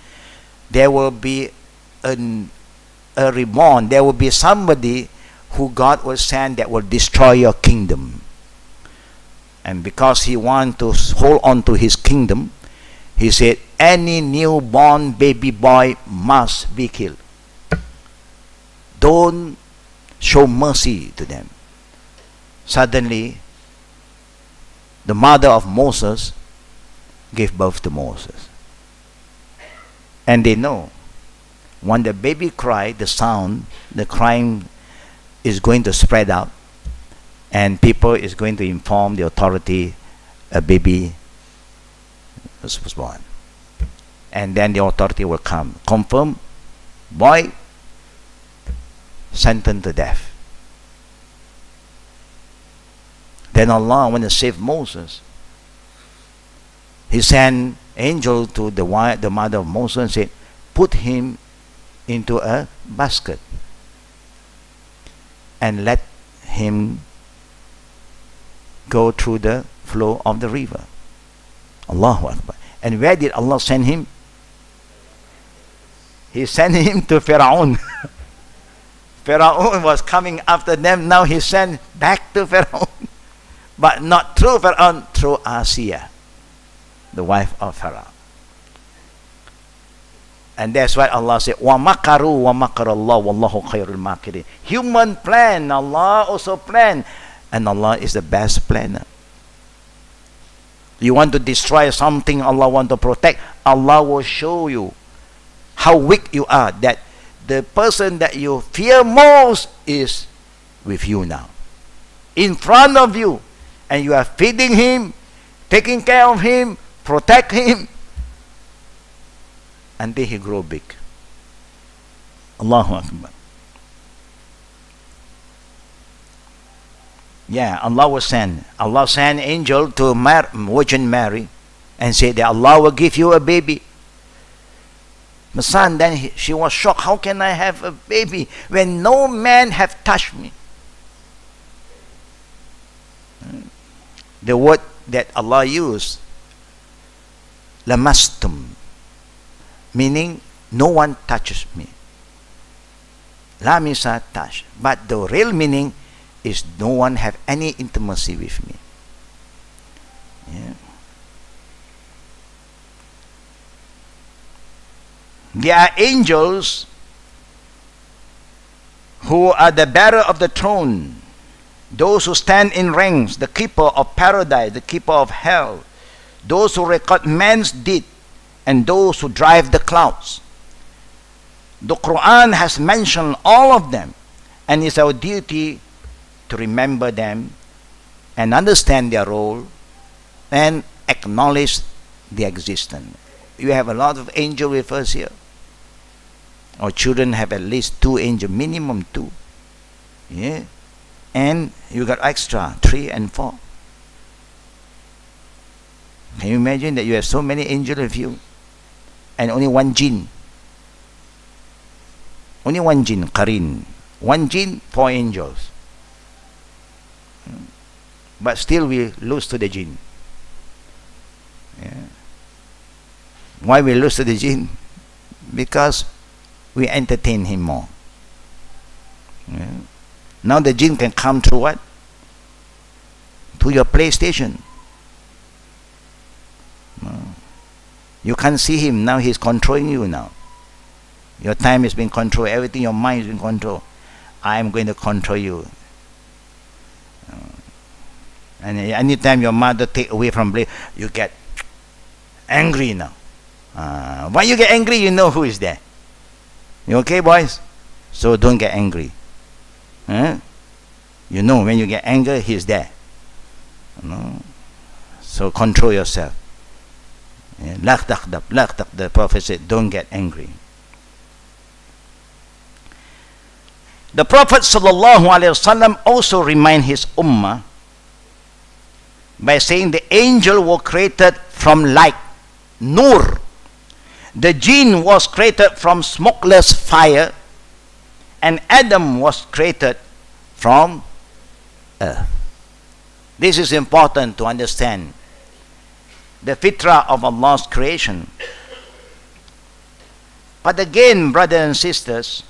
there will be a reborn, there will be somebody who God will send that will destroy your kingdom. And because he wanted to hold on to his kingdom, he said any newborn baby boy must be killed. Don't show mercy to them. Suddenly, the mother of Moses gave birth to Moses. And they know when the baby cries, the sound, the crying is going to spread out, and people is going to inform the authority a baby was born. And then the authority will come, confirm, boy, sentenced to death. Then Allah, when He saved Moses, He sent angel to the mother of Moses and said, put him into a basket and let him go through the flow of the river. Allahu Akbar. And where did Allah send him? He sent him to Pharaoh. Pharaoh was coming after them. Now He sent back to Pharaoh. But not through Pharaoh, through Asiya, the wife of Pharaoh. And that's why Allah said, وَمَكَرُوا وَمَكَرَ اللَّهُ وَاللَّهُ خَيْرُ الْمَاكِرِينَ. Human plan, Allah also plan. And Allah is the best planner. You want to destroy something Allah want to protect, Allah will show you how weak you are, that the person that you fear most is with you now, in front of you, and you are feeding him, taking care of him, protect him until he grow big. Allahu Akbar. Yeah, Allah sent angel to Virgin Mary and said that Allah will give you a baby. My son, then she was shocked. How can I have a baby when no man have touched me? The word that Allah used, lamastum, meaning no one touches me. La means touch, but the real meaning is no one have any intimacy with me. Yeah. There are angels who are the bearer of the throne. those who stand in ranks, the keeper of paradise, the keeper of hell, those who record man's deed, and those who drive the clouds. The Quran has mentioned all of them, and it's our duty to remember them and understand their role and acknowledge their existence. You have a lot of angels with us here. Our children have at least 2 angels, minimum 2. Yeah. And you got extra 3 and 4. Can you imagine that you have so many angels with you and only 1 jinn? Only 1 jinn, Qarin. 1 jinn, 4 angels. But still we lose to the jinn. Yeah. Why we lose to the jinn? Because we entertain him more. Yeah. Now the jinn can come through what? To your PlayStation. You can't see him, now he's controlling you now. Your time is being controlled, everything, your mind is being controlled. I am going to control you. And anytime your mother take away from play, you get angry now. When you get angry, you know who is there. You okay, boys? So don't get angry. You know when you get angry, he's there. So control yourself. The Prophet said, don't get angry. The Prophet ﷺ also remind his ummah by saying the angel was created from light, nur. The jinn was created from smokeless fire, and Adam was created from earth. This is important to understand the fitrah of Allah's creation. But again, brothers and sisters,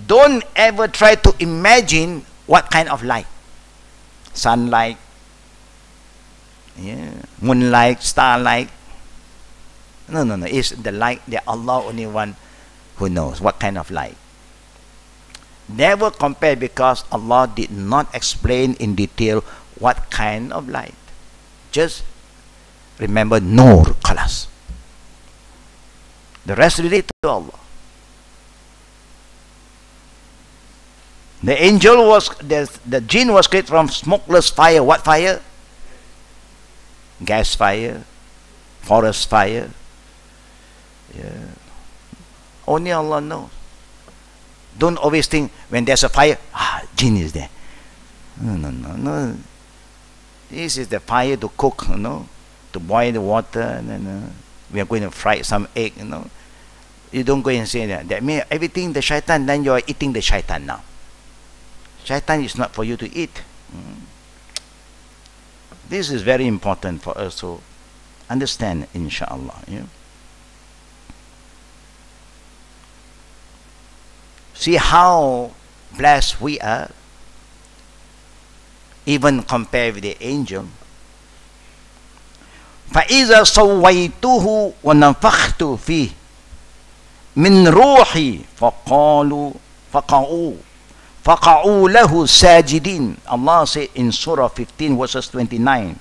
don't ever try to imagine what kind of light. Sunlight, moonlight, starlight. No. It's the light that Allah only one who knows what kind of light. Never compare, because Allah did not explain in detail what kind of light. Just remember nur, colors. The rest relate to Allah. The angel was, the jinn was created from smokeless fire. What fire? Gas fire, forest fire. Yeah. Only Allah knows. Don't always think when there's a fire, jinn is there. No. This is the fire to cook, to boil the water, and we are going to fry some egg, You don't go and say that. That means everything the shaitan, then you are eating the shaitan now. Shaitan is not for you to eat. This is very important for us to understand, inshallah. Yeah? See how blessed we are, even compared with the angel. فَإِذَا صَوَّيْتُهُ وَنَفَخْتُ فِيهِ مِنْ رُوحِي فَقَعُوا لَهُ سَاجِدِينَ. Allah said in Surah 15 verses 29.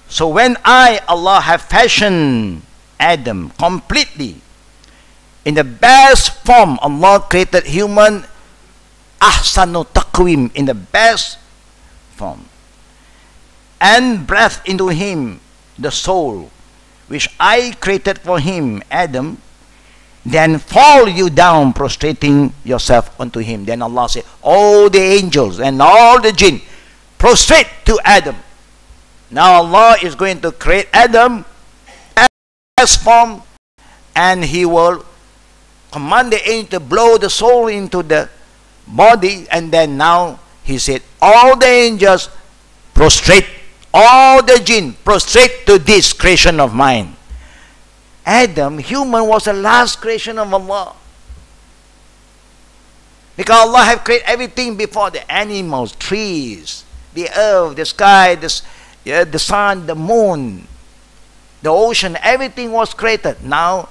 So when I, Allah, have fashioned Adam completely in the best form, Allah created human ahsanu taqwim, in the best form, and breathed into him the soul which I created for him, Adam. Then fall you down, prostrating yourself unto him. Then Allah said, all the angels and all the jinn prostrate to Adam. Now Allah is going to create Adam as form, and he will command the angel to blow the soul into the body. And then now he said, all the angels prostrate, all the jinn prostrate to this creation of mine. Adam, human, was the last creation of Allah. Because Allah have created everything before, the animals, trees, the earth, the sky, the sun, the moon, the ocean, everything was created. Now,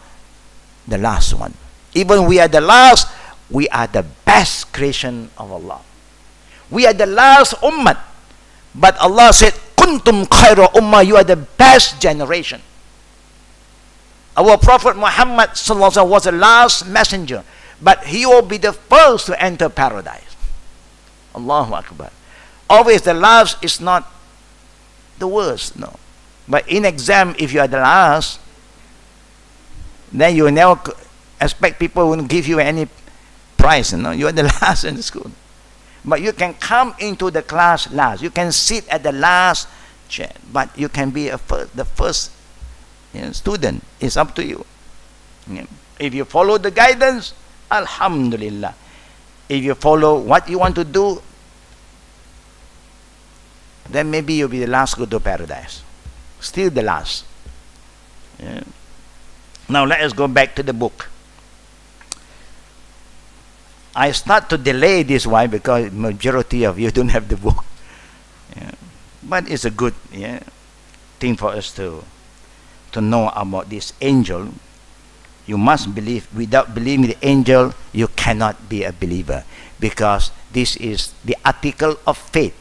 the last one. Even we are the last, we are the best creation of Allah. We are the last ummah. But Allah said, Kuntum khayra ummah, you are the best generation. Our Prophet Muhammad sallallahu alaihi wasallam was the last messenger, but he will be the first to enter paradise. Allahu Akbar. Always the last is not the worst, no. But in exam, if you are the last, then you will never expect people won't give you any prize, no. You are the last in the school. But you can come into the class last. You can sit at the last chair, but you can be the first student. It's up to you. If you follow the guidance, alhamdulillah. If you follow what you want to do, then maybe you'll be the last to go to paradise. Still the last. Now let us go back to the book. I start to delay this. Why? Because majority of you don't have the book. But it's a good thing for us to know about this angel. You must believe. Without believing the angel, you cannot be a believer, because this is the article of faith.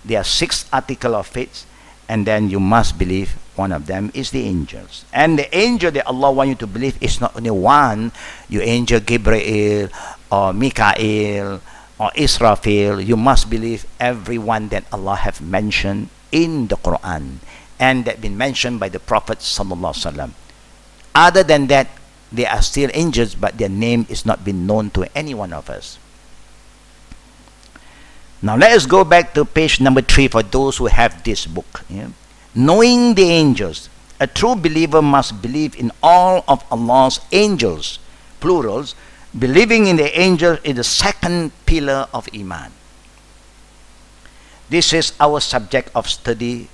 There are 6 articles of faith, and then you must believe one of them is the angels. And the angel that Allah wants you to believe is not only one. You angel Gabriel or Mikael or Israfil. You must believe everyone that Allah have mentioned in the Quran and that been mentioned by the Prophet sallallahu alaihi wasallam. Other than that, they are still angels, but their name is not been known to any one of us. Now let us go back to page number 3 for those who have this book. Knowing the angels. A true believer must believe in all of Allah's angels, plurals. Believing in the angels is the second pillar of Iman. This is our subject of study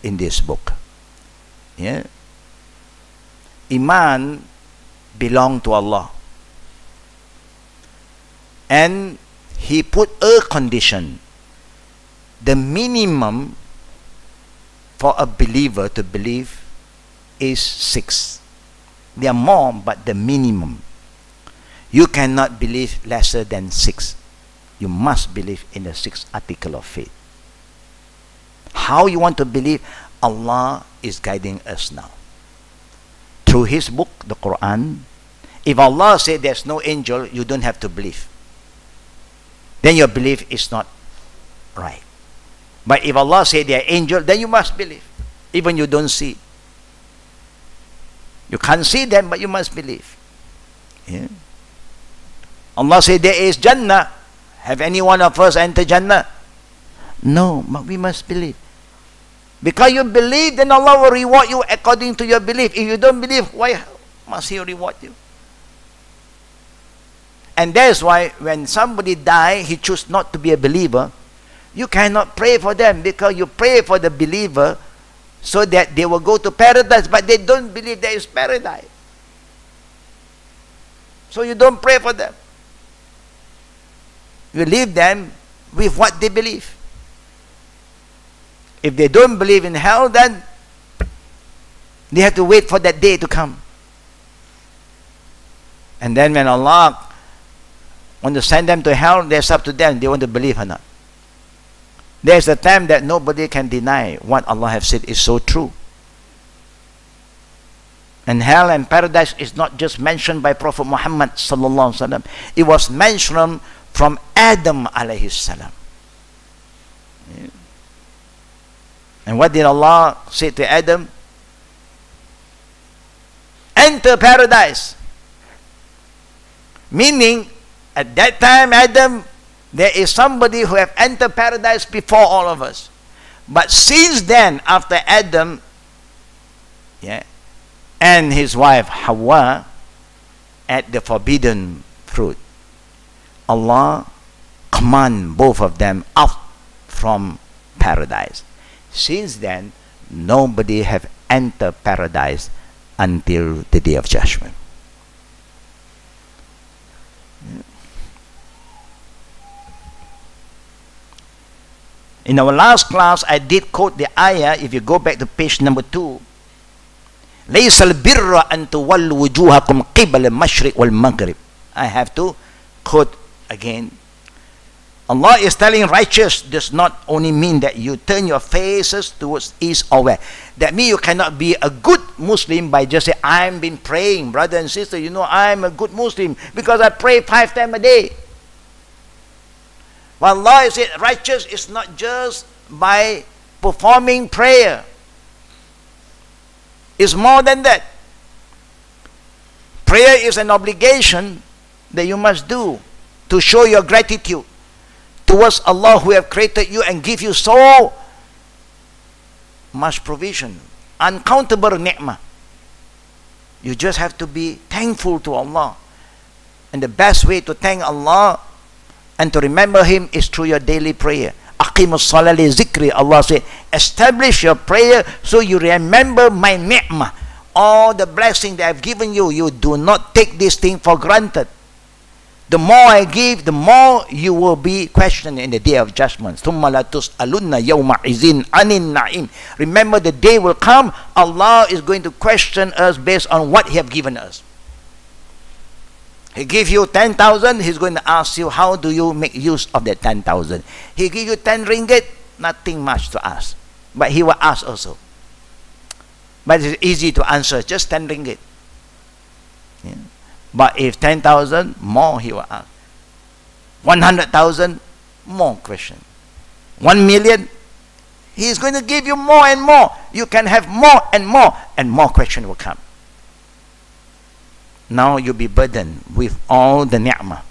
in this book. Iman belongs to Allah. And He put a condition. The minimum for a believer to believe is 6. There are more, but the minimum. You cannot believe lesser than 6. You must believe in the 6th article of faith. How you want to believe? Allah is guiding us now. Through His book, the Quran. If Allah said there's no angel, you don't have to believe. Then your belief is not right. But if Allah said they are angel, then you must believe. Even you don't see. You can't see them, but you must believe. Allah said there is Jannah. Have any one of us entered Jannah? No, but we must believe. Because you believe, then Allah will reward you according to your belief. If you don't believe, why must He reward you? And that's why when somebody dies, he chooses not to be a believer, you cannot pray for them, because you pray for the believer so that they will go to paradise, but they don't believe there is paradise. So you don't pray for them. You leave them with what they believe. If they don't believe in hell, then they have to wait for that day to come. And then when Allah want to send them to hell, that's up to them. They want to believe or not. There's a time that nobody can deny what Allah has said is so true. And hell and paradise is not just mentioned by Prophet Muhammad sallallahu alaihi wasallam. It was mentioned from Adam alayhi salam. And what did Allah say to Adam? Enter paradise. Meaning, at that time, Adam, there is somebody who have entered paradise before all of us. But since then, after Adam, and his wife Hawa ate the forbidden fruit, Allah command both of them out from paradise. Since then, nobody have entered paradise until the day of judgment. In our last class, I did quote the ayah. If you go back to page number 2, لَيْسَ الْبِرَّ أَن تُوَلُّوا وُجُوهَكُمْ قِبَلَ الْمَشْرِقِ وَالْمَغْرِبِ. I have to quote again. Allah is telling righteous does not only mean that you turn your faces towards east or west. That means you cannot be a good Muslim by just saying, I've been praying, brother and sister, you know, I'm a good Muslim because I pray 5 times a day. But Allah said righteous is not just by performing prayer. It's more than that. Prayer is an obligation that you must do to show your gratitude towards Allah who have created you and give you so much provision, uncountable ni'mah. You just have to be thankful to Allah. And the best way to thank Allah and to remember Him is through your daily prayer. Aqimus salat li zikri. Allah said, establish your prayer so you remember my ni'mah. All the blessing that I've given you, you do not take this thing for granted. The more I give, the more you will be questioned in the day of judgment. Remember the day will come, Allah is going to question us based on what He have given us. He give you 10,000, He's going to ask you, how do you make use of that 10,000? He give you 10 ringgit, nothing much to ask. But He will ask also. But it's easy to answer, just 10 ringgit. Yeah. But if 10,000, more He will ask. 100,000, more question. 1 million, He is going to give you more and more. You can have more and more question will come. Now you'll be burdened with all the ni'mah.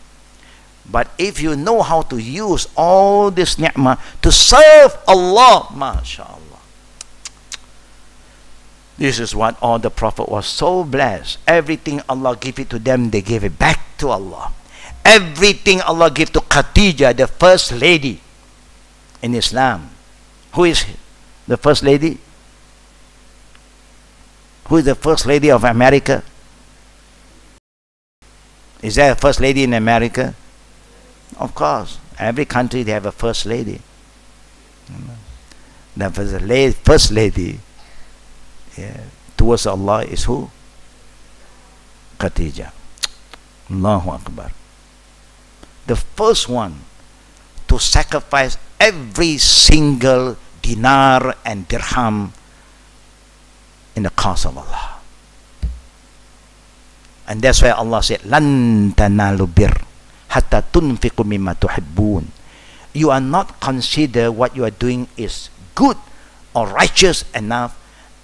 But if you know how to use all this ni'mah to serve Allah, mashallah. This is what all the Prophet was so blessed. Everything Allah gave it to them, they gave it back to Allah. Everything Allah gave to Khadija, the first lady in Islam. Who is the first lady? Who is the first lady of America? Is there a first lady in America? Of course. Every country they have a first lady. The first lady towards Allah is who? Khadija. Allahu Akbar. The first one to sacrifice every single dinar and dirham in the cause of Allah. And that's why Allah said, "Lan tanalu bir hatta tunfiqu mimma tuhibbun." You are not consider what you are doing is good or righteous enough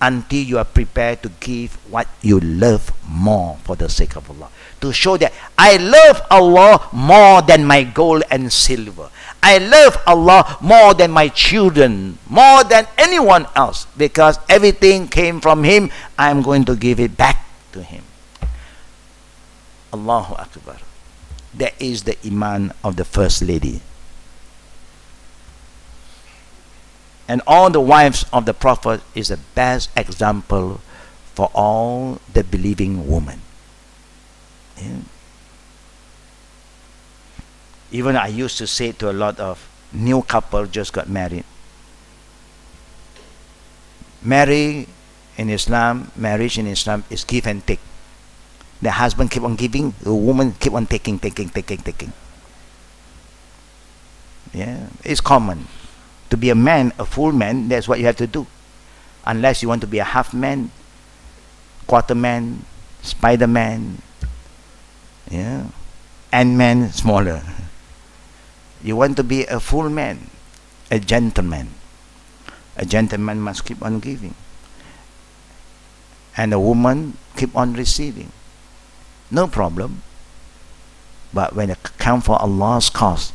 until you are prepared to give what you love more for the sake of Allah. To show that I love Allah more than my gold and silver. I love Allah more than my children, more than anyone else, because everything came from Him. I am going to give it back to Him. Allahu Akbar. That is the iman of the first lady. And all the wives of the Prophet is the best example for all the believing women. Yeah. Even I used to say to a lot of new couple just got married. Marriage in Islam is give and take. The husband keep on giving, the woman keep on taking. Yeah, it's common. To be a man, a full man, that's what you have to do. Unless you want to be a half man, quarter man, spider man, yeah, Ant-man, smaller. You want to be a full man, a gentleman. A gentleman must keep on giving. And a woman keep on receiving. No problem. But when it comes for Allah's cause,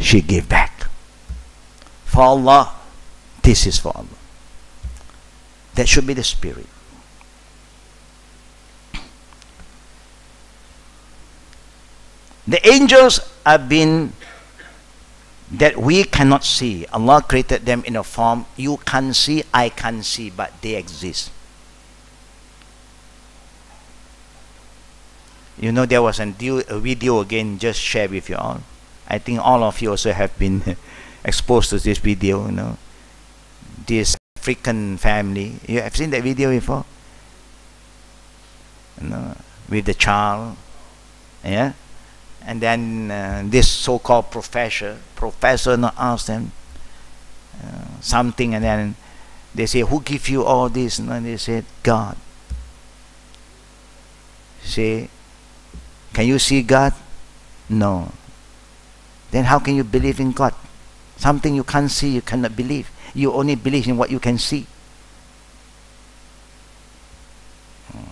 she gave back. For Allah, this is for Allah. That should be the spirit. The angels have been that we cannot see. Allah created them in a form you can't see, I can't see, but they exist. You know, there was a video again, just share with you all. I think all of you also have been exposed to this video, you know. This African family. You have seen that video before? You know, with the child. Yeah? And then this so-called professor now asked them something, and then they say, who give you all this? And then they said, God. Say, can you see God? No. Then how can you believe in God? Something you can't see, you cannot believe. You only believe in what you can see.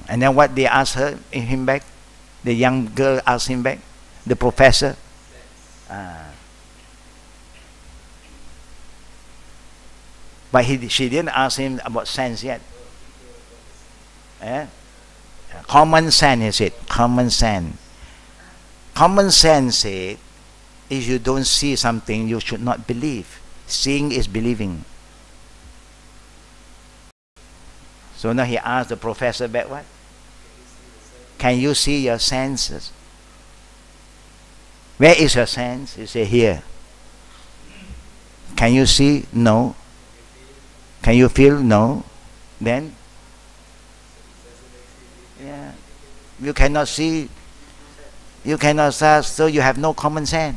And then what they asked him back? The young girl asked him back? The professor? But she didn't ask him about sense yet. Common sense, he said. Common sense. Common sense said, if you don't see something, you should not believe. Seeing is believing. So now he asked the professor back, what? Can you see your senses? Where is your sense? He said, here. Can you see? No. Can you feel? No. Then? Yeah. You cannot see. You cannot see, so you have no common sense.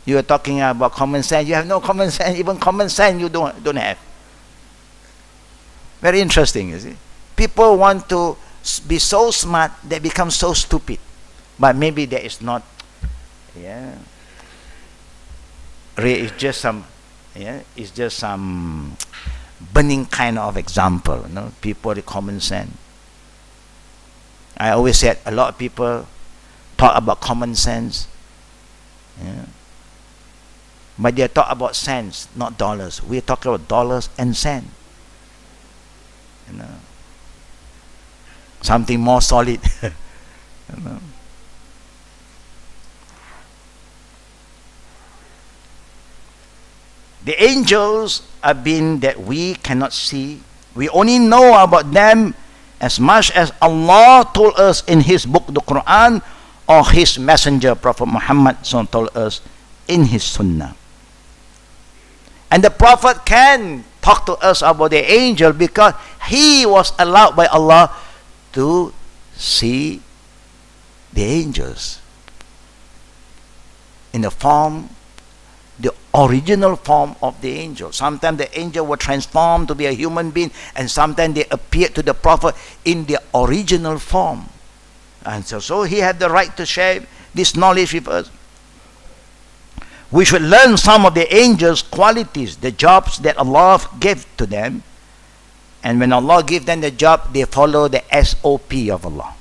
You are talking about common sense. You have no common sense. Even common sense you don't have. Very interesting, you see. People want to be so smart, they become so stupid. But maybe there is not. Yeah. It's just some. Yeah. It's just some burning kind of example. You know, people with common sense. I always said a lot of people talk about common sense. Yeah. But they talk about cents, not dollars. We talk about dollars and cents. You know, something more solid. You know. The angels are beings that we cannot see. We only know about them as much as Allah told us in His book, the Quran, or His messenger, Prophet Muhammad, told us in His Sunnah. And the Prophet can talk to us about the angel because he was allowed by Allah to see the angels in the form, the original form of the angel. Sometimes the angel will transform to be a human being, and sometimes they appear to the Prophet in the original form. And so he had the right to share this knowledge with us. We should learn some of the angels' qualities, the jobs that Allah gave to them. And when Allah gives them the job, they follow the SOP of Allah.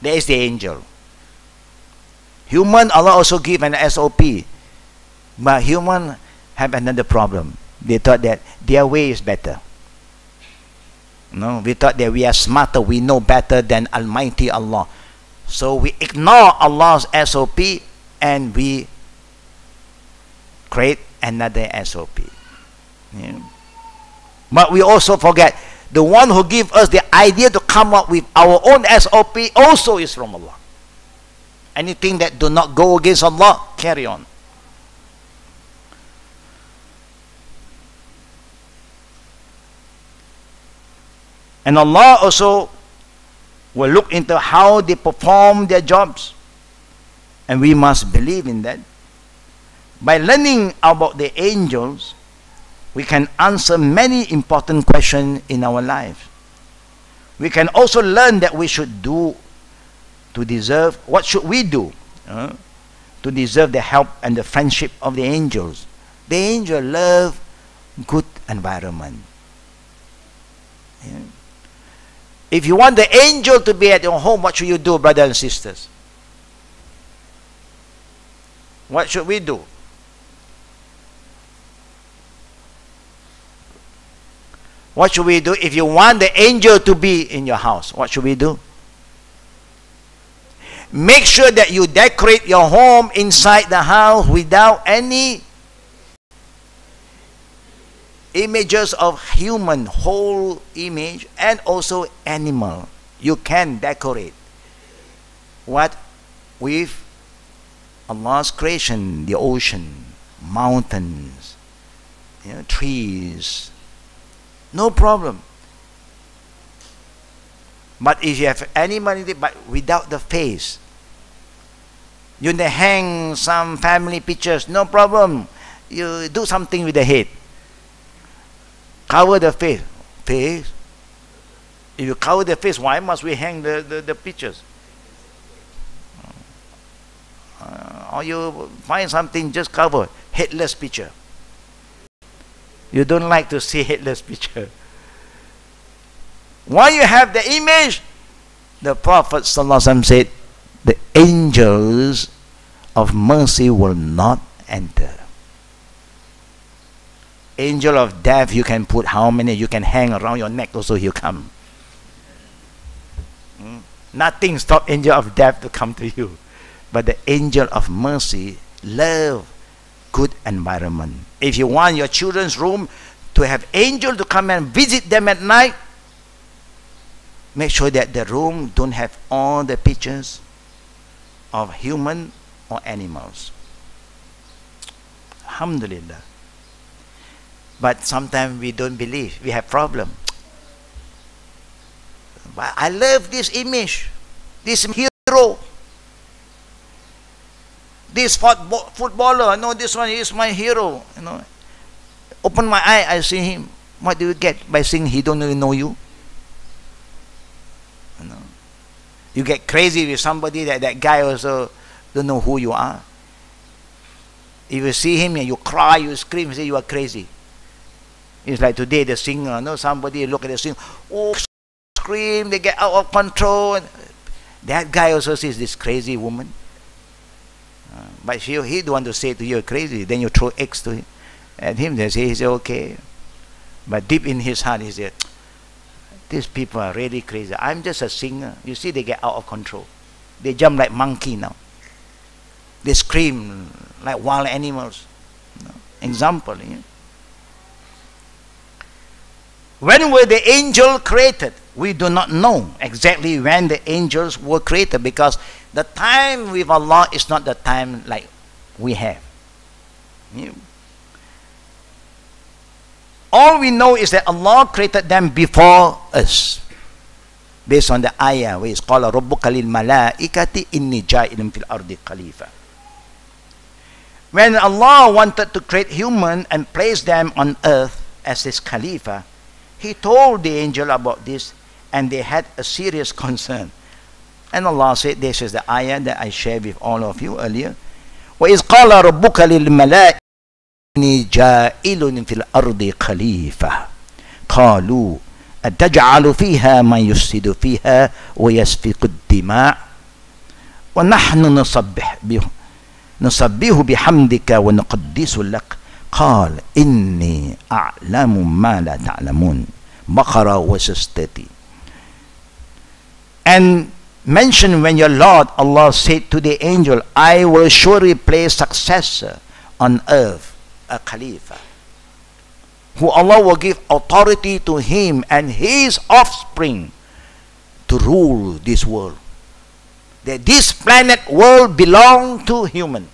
There is the angel. Human, Allah also give an SOP. But human have another problem. They thought that their way is better. No, we thought that we are smarter, we know better than Almighty Allah. So we ignore Allah's SOP and we create another SOP. Yeah. But we also forget the one who gives us the idea to come up with our own SOP also is from Allah. Anything that do not go against Allah, carry on. And Allah also will look into how they perform their jobs. And we must believe in that. By learning about the angels, we can answer many important questions in our life. We can also learn that we should do to deserve, what should we do to deserve the help and the friendship of the angels. The angel love good environment. Yeah. If you want the angel to be at your home, what should you do, brothers and sisters? What should we do? What should we do if you want the angel to be in your house? What should we do? Make sure that you decorate your home inside the house without any images of human, whole image, and also animal. You can decorate what with Allah's creation, the ocean, mountains, trees. No problem. But if you have animal, but without the face, you hang some family pictures, no problem. You do something with the head. Cover the face. Face? If you cover the face, why must we hang the pictures? Or you find something, just cover. Headless picture. You don't like to see headless picture. Why you have the image? The Prophet ﷺ said, the angels of mercy will not enter. Angel of death, you can put how many? You can hang around your neck also, he'll come. Nothing stop angel of death to come to you. But the angel of mercy love good environment. If you want your children's room to have angel to come and visit them at night, make sure that the room don't have all the pictures of human or animals. Alhamdulillah. But sometimes we don't believe. We have problem. But I love this image, this hero, this footballer. No, this one is my hero. You know, open my eye, I see him. What do you get by saying he don't even know you? You know, you get crazy with somebody that guy also don't know who you are. If you see him and you cry, you scream, you say you are crazy. It's like today the singer, no, somebody look at the singer, oh, scream, they get out of control. That guy also sees this crazy woman. But he don't want to say to you crazy. Then you throw eggs to him. At him, they say, he said, okay. But deep in his heart, he said, these people are really crazy. I'm just a singer. You see, they get out of control. They jump like monkey now. They scream like wild animals. You know? Example. You know? When were the angels created? We do not know exactly when the angels were created, because the time with Allah is not the time like we have. You know? All we know is that Allah created them before us. Based on the ayah where it's called رَبُّكَ لِلْمَلَائِكَةِ إِنِّي جَائِلٌ فِي الْأَرْضِ خَلِيفَةً. When Allah wanted to create human and place them on earth as his Khalifa, he told the angel about this, and they had a serious concern. And Allah said, this is the ayah that I shared with all of you earlier. وَإِذْ قَالَ رَبُّكَ لِلْمَلَائِكَةِ إِنِّي جَائِلٌ فِي الْأَرْضِ خَلِيفَةً قَالُوا أَتَجْعَلُ فِيهَا مَنْ يُفْسِدُ فِيهَا وَيَسْفِكُ الدِّمَاءَ وَنَحْنُ نُسَبِّحُ بِحَمْدِكَ وَنُقَدِّسُ لَكَ قال إني أعلم ما لا تعلمون. Baqarah verses 30. And mention when your Lord Allah said to the angel, I will surely place successor on earth, a Khalifa, who Allah will give authority to him and his offspring to rule this world. That this planet world belong to human.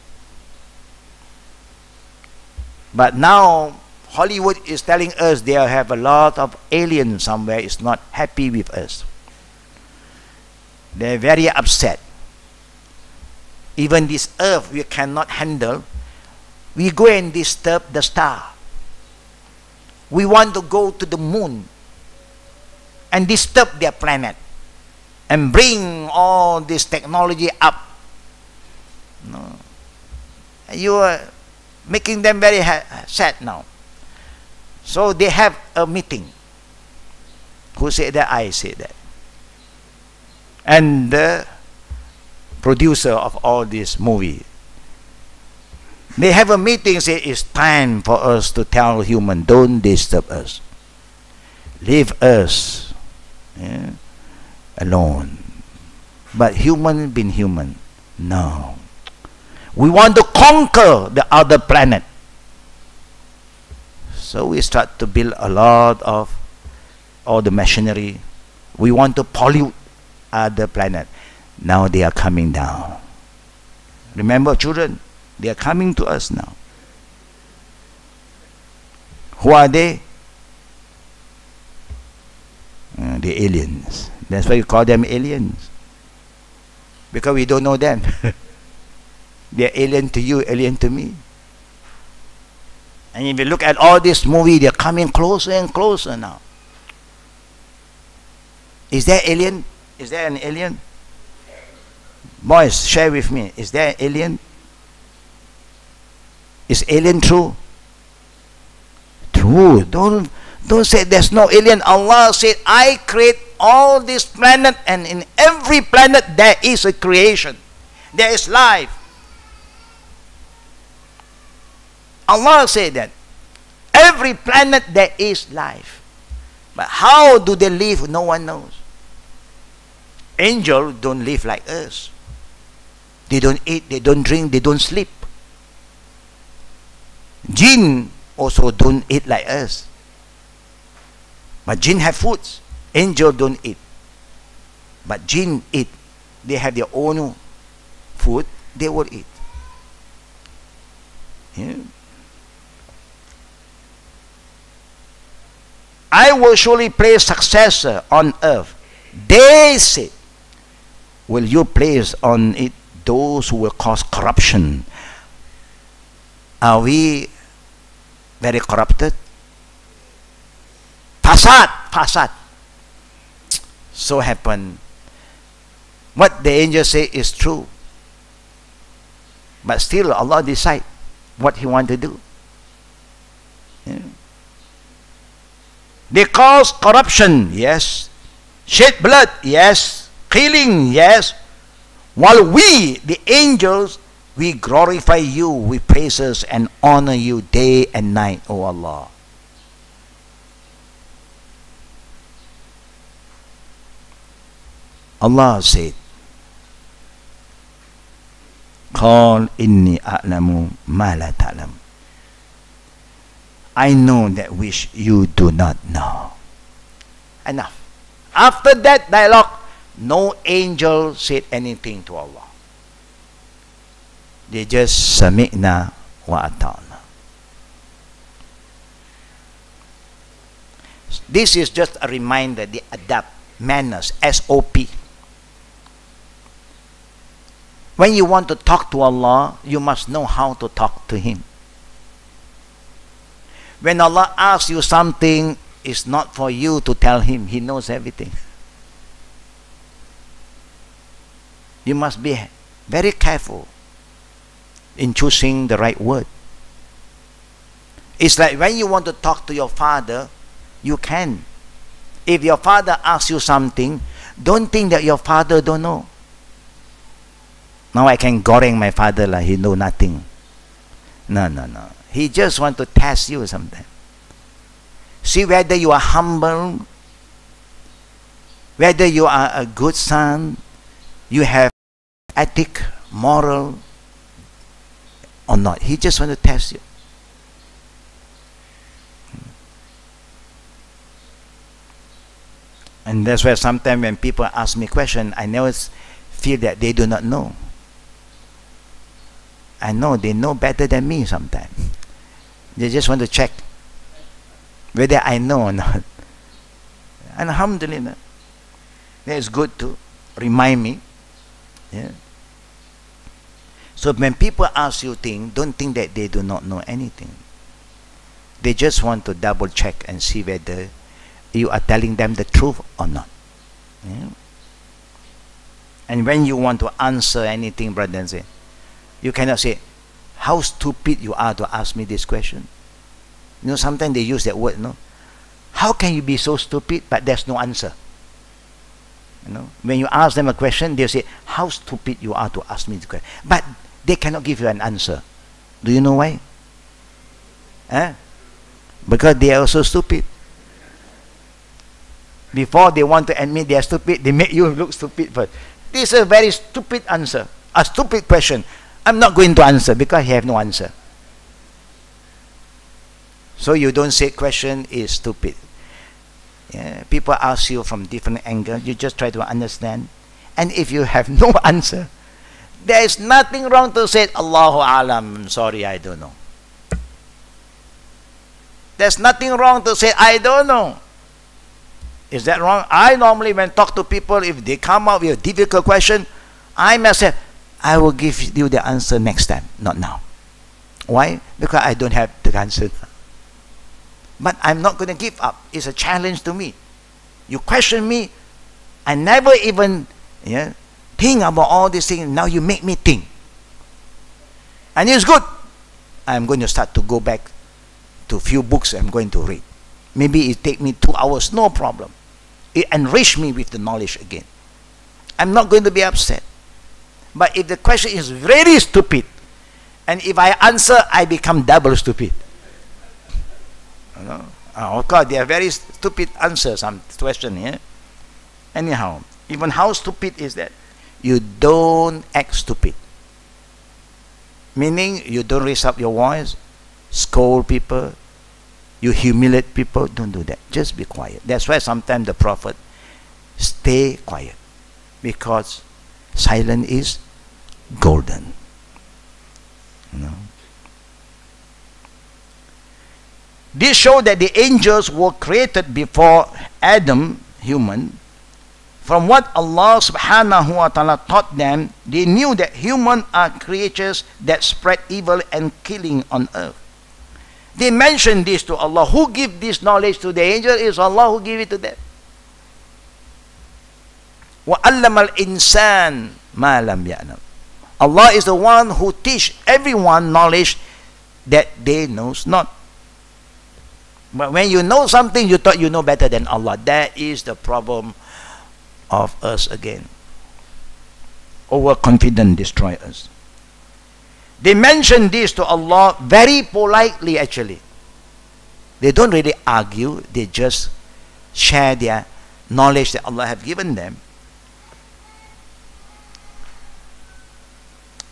But now Hollywood is telling us they have a lot of aliens somewhere is not happy with us. They're very upset. Even this earth we cannot handle. We go and disturb the star. We want to go to the moon and disturb their planet and bring all this technology up. No. You are making them very sad now. So they have a meeting. Who said that? I said that. And the producer of all this movie, they have a meeting, say it's time for us to tell human, don't disturb us. Leave us alone. But human being human. No. We want to conquer the other planet. So we start to build a lot of all the machinery. We want to pollute other planet. Now they are coming down. Remember, children, they are coming to us now. Who are they? The aliens. That's why you call them aliens. Because we don't know them. They're alien to you, alien to me. And if you look at all this movie, they're coming closer and closer now. Is there alien? Is there an alien? Boys, share with me. Is there an alien? Is alien true? True. Don't say there's no alien. Allah said, I create all this planet, and in every planet there is a creation. There is life. Allah said that. Every planet there is life. But how do they live? No one knows. Angels don't live like us. They don't eat, they don't drink, they don't sleep. Jinn also don't eat like us. But jinn have foods. Angels don't eat. But jinn eat. They have their own food. They will eat. Yeah. I will surely place successor on earth. They said, will you place on it those who will cause corruption? Are we very corrupted? Fasad. So happen. What the angel say is true. But still Allah decide what He want to do. Yeah. They cause corruption, yes. Shed blood, yes. Killing, yes. While we, the angels, we glorify you, we praise us and honor you day and night, O Allah. Allah said, Qal inni a'lamu ma la ta'lam. I know that which you do not know. Enough. After that dialogue, no angel said anything to Allah. They just sami'na wa ata'na. This is just a reminder, the adab, manners, SOP. When you want to talk to Allah, you must know how to talk to Him. When Allah asks you something, it's not for you to tell Him. He knows everything. You must be very careful in choosing the right word. It's like when you want to talk to your father, you can. If your father asks you something, don't think that your father don't know. Now I can goreng my father like he know nothing. No. He just want to test you sometimes. See whether you are humble, whether you are a good son, you have ethic, moral, or not. He just want to test you. And that's why sometimes when people ask me questions, I never feel that they do not know. I know they know better than me sometimes. They just want to check whether I know or not. And alhamdulillah, that is good to remind me. Yeah. So when people ask you things, don't think that they do not know anything. They just want to double check and see whether you are telling them the truth or not. Yeah. And when you want to answer anything, brother and sister, you cannot say, how stupid you are to ask me this question. You know, sometimes they use that word, no? How can you be so stupid, but there's no answer? You know, when you ask them a question, they'll say, how stupid you are to ask me this question. But they cannot give you an answer. Do you know why? Because they are also stupid. Before they want to admit they are stupid, they make you look stupid first. This is a very stupid answer, a stupid question. I'm not going to answer because I have no answer. So you don't say question is stupid. Yeah, people ask you from different angles. You just try to understand. And if you have no answer, there is nothing wrong to say, Allahu Alam, sorry, I don't know. There's nothing wrong to say, I don't know. Is that wrong? I normally, when talk to people, if they come up with a difficult question, I must say, I will give you the answer next time, not now. Why? Because I don't have the answer. But I'm not going to give up. It's a challenge to me. You question me, I never even think about all these things. Now you make me think. And it's good. I'm going to start to go back to a few books I'm going to read. Maybe it take me 2 hours, no problem. It enrich me with the knowledge again. I'm not going to be upset. But if the question is very stupid, and if I answer, I become double stupid. You know? Of course, they are very stupid answers, some question here. Anyhow, even how stupid is that? You don't act stupid. Meaning, you don't raise up your voice, scold people, you humiliate people. Don't do that. Just be quiet. That's why sometimes the Prophet stay quiet, because silence is golden. You know? This shows that the angels were created before Adam, human. From what Allah subhanahu wa ta'ala taught them, they knew that humans are creatures that spread evil and killing on earth. They mentioned this to Allah. Who give this knowledge to the angel? Is Allah who give it to them. وَأَلَّمَ الْإِنسَانِ مَا لَمْ يَعْلَمْ. Allah is the one who teach everyone knowledge that they knows not. But when you know something, you thought you know better than Allah. That is the problem of us again. Overconfident destroy us. They mention this to Allah very politely actually. They don't really argue. They just share their knowledge that Allah have given them.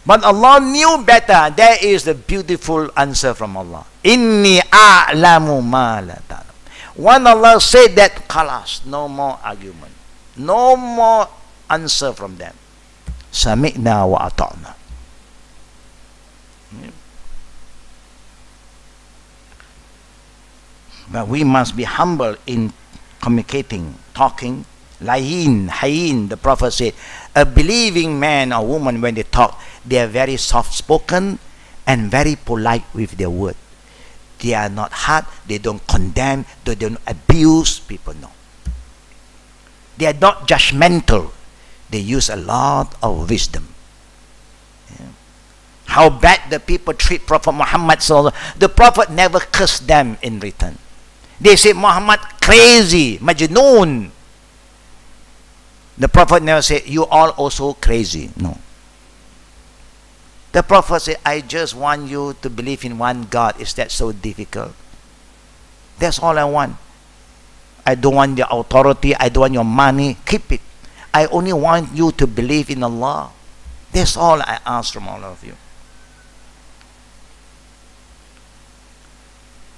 But Allah knew better. That is the beautiful answer from Allah. Inni a'lamu ma la ta'lam. When Allah said that, khalas, no more argument. No more answer from them. Sami'na wa ata'na. But we must be humble in communicating, talking. Layin, hayin, the Prophet said, a believing man or woman, when they talk, they are very soft-spoken and very polite with their word. They are not hard, they don't condemn, they don't abuse people, no. They are not judgmental. They use a lot of wisdom. Yeah. How bad the people treat Prophet Muhammad, the Prophet never cursed them in return. They say Muhammad crazy, majnoon. The Prophet never said, you all also crazy. No. The Prophet said, I just want you to believe in one God. Is that so difficult? That's all I want. I don't want your authority. I don't want your money. Keep it. I only want you to believe in Allah. That's all I ask from all of you.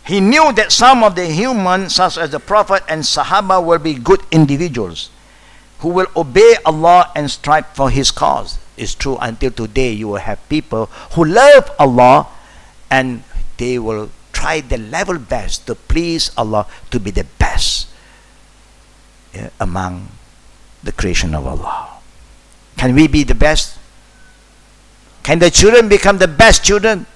He knew that some of the humans, such as the Prophet and Sahaba, will be good individuals who will obey Allah and strive for His cause. It's true, until today you will have people who love Allah and they will try their level best to please Allah, to be the best among the creation of Allah. Can we be the best? Can the children become the best children?